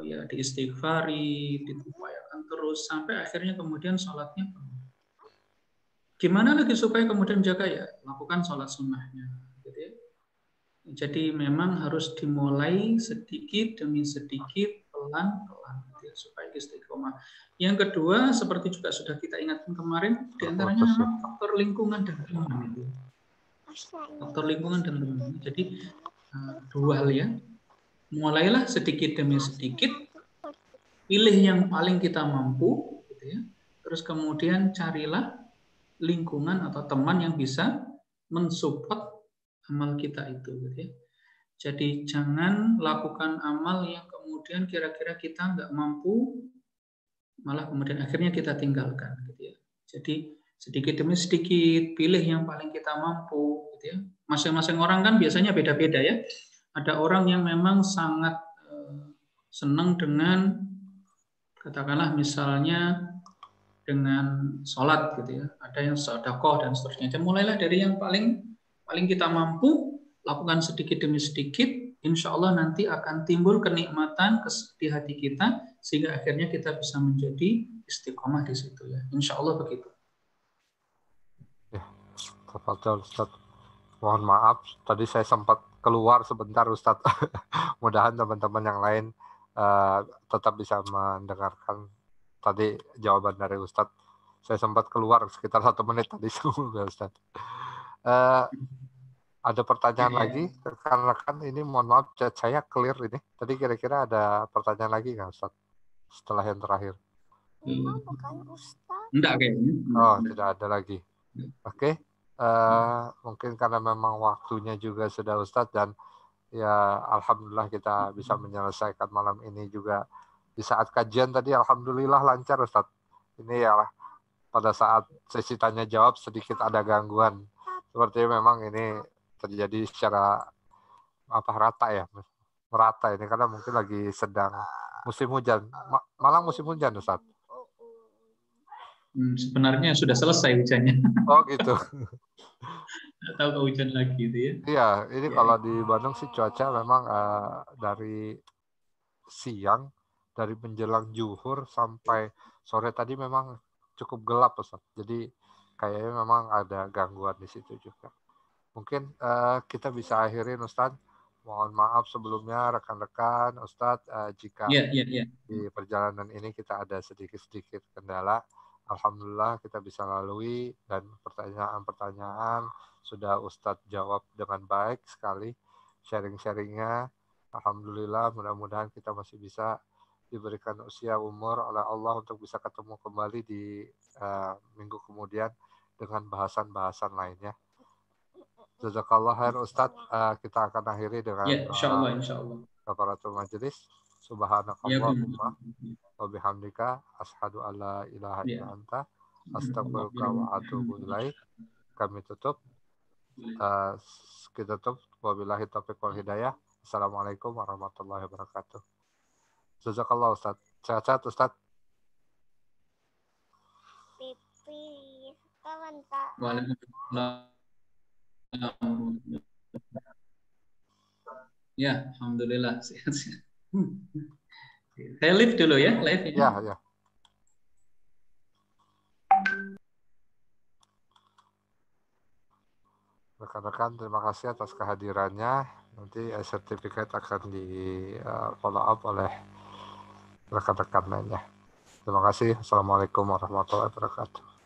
ya diistighfari, diupayakan terus sampai akhirnya kemudian sholatnya penuh. Gimana lagi supaya kemudian jaga ya? Lakukan sholat sunnahnya. Gitu ya. Jadi memang harus dimulai sedikit demi sedikit, pelan-pelan gitu ya, supaya istiqomah. Yang kedua, seperti juga sudah kita ingatkan kemarin, diantaranya memang faktor lingkungan dan teman itu. Faktor lingkungan dan teman. Jadi dua hal ya. Mulailah sedikit demi sedikit, pilih yang paling kita mampu, gitu ya. Terus kemudian carilah lingkungan atau teman yang bisa mensupport amal kita itu, gitu ya. Jadi jangan lakukan amal yang kemudian kira-kira kita nggak mampu, malah kemudian akhirnya kita tinggalkan, gitu ya. Jadi sedikit demi sedikit pilih yang paling kita mampu, gitu ya. Masing-masing orang kan biasanya beda-beda ya. Ada orang yang memang sangat senang dengan, katakanlah misalnya dengan sholat gitu ya, ada yang sedekah dan seterusnya. Jadi mulailah dari yang paling kita mampu, lakukan sedikit demi sedikit, insya Allah nanti akan timbul kenikmatan di hati kita, sehingga akhirnya kita bisa menjadi istiqomah di situ ya. Insya Allah begitu. Ya, tafadhol Ustaz. Mohon maaf, tadi saya sempat keluar sebentar Ustaz. Mudahan teman-teman yang lain tetap bisa mendengarkan tadi jawaban dari Ustadz. Saya sempat keluar sekitar 1 menit tadi sebelumnya Ustadz. Ada pertanyaan lagi rekan-rekan, ini mohon maaf chat saya clear ini. Tadi kira-kira ada pertanyaan lagi nggak Ustadz setelah yang terakhir? Enggak kayaknya. Oh, tidak ada lagi. Oke. Mungkin karena memang waktunya juga sudah Ustadz, dan ya alhamdulillah kita bisa menyelesaikan malam ini juga di saat kajian tadi, alhamdulillah lancar Ustadz. Ini ya pada saat sesi tanya jawab sedikit ada gangguan. Sepertinya memang ini terjadi secara rata ya, merata ini karena mungkin lagi sedang musim hujan. Malang musim hujan Ustaz. Sebenarnya sudah selesai hujannya. Oh gitu. Nggak tahu kalau hujan lagi gitu ya. Iya, ini kalau di Bandung sih cuaca memang dari siang, dari menjelang zuhur sampai sore tadi memang cukup gelap Ustaz. Jadi kayaknya memang ada gangguan di situ juga. Mungkin kita bisa akhirin Ustaz. Mohon maaf sebelumnya rekan-rekan Ustaz jika di perjalanan ini kita ada sedikit-sedikit kendala. Alhamdulillah kita bisa lalui, dan pertanyaan-pertanyaan sudah Ustadz jawab dengan baik sekali. Sharing-sharingnya alhamdulillah, mudah-mudahan kita masih bisa diberikan usia umur oleh Allah untuk bisa ketemu kembali di minggu kemudian dengan bahasan-bahasan lainnya. Jazakallah khair Ustadz. Kita akan akhiri dengan insyaallah. kafaratul majelis. Subhanakallahumma wa bihamdika asyhadu alla ilaha illa anta astaghfiruka wa atubu ilaik. Kami tutup. Kita tutup. Wabillahi taufiq wal hidayah. Assalamualaikum warahmatullahi wabarakatuh. Jazakallah Ustaz. Sehat-sehat Ustaz. Waalaikumsalam. Ya, alhamdulillah sehat-sehat. Saya live dulu ya, live ya. Ya, ya. Rekan-rekan, terima kasih atas kehadirannya. Nanti sertifikat akan di follow up oleh rekan-rekan lainnya. Terima kasih. Assalamualaikum warahmatullahi wabarakatuh.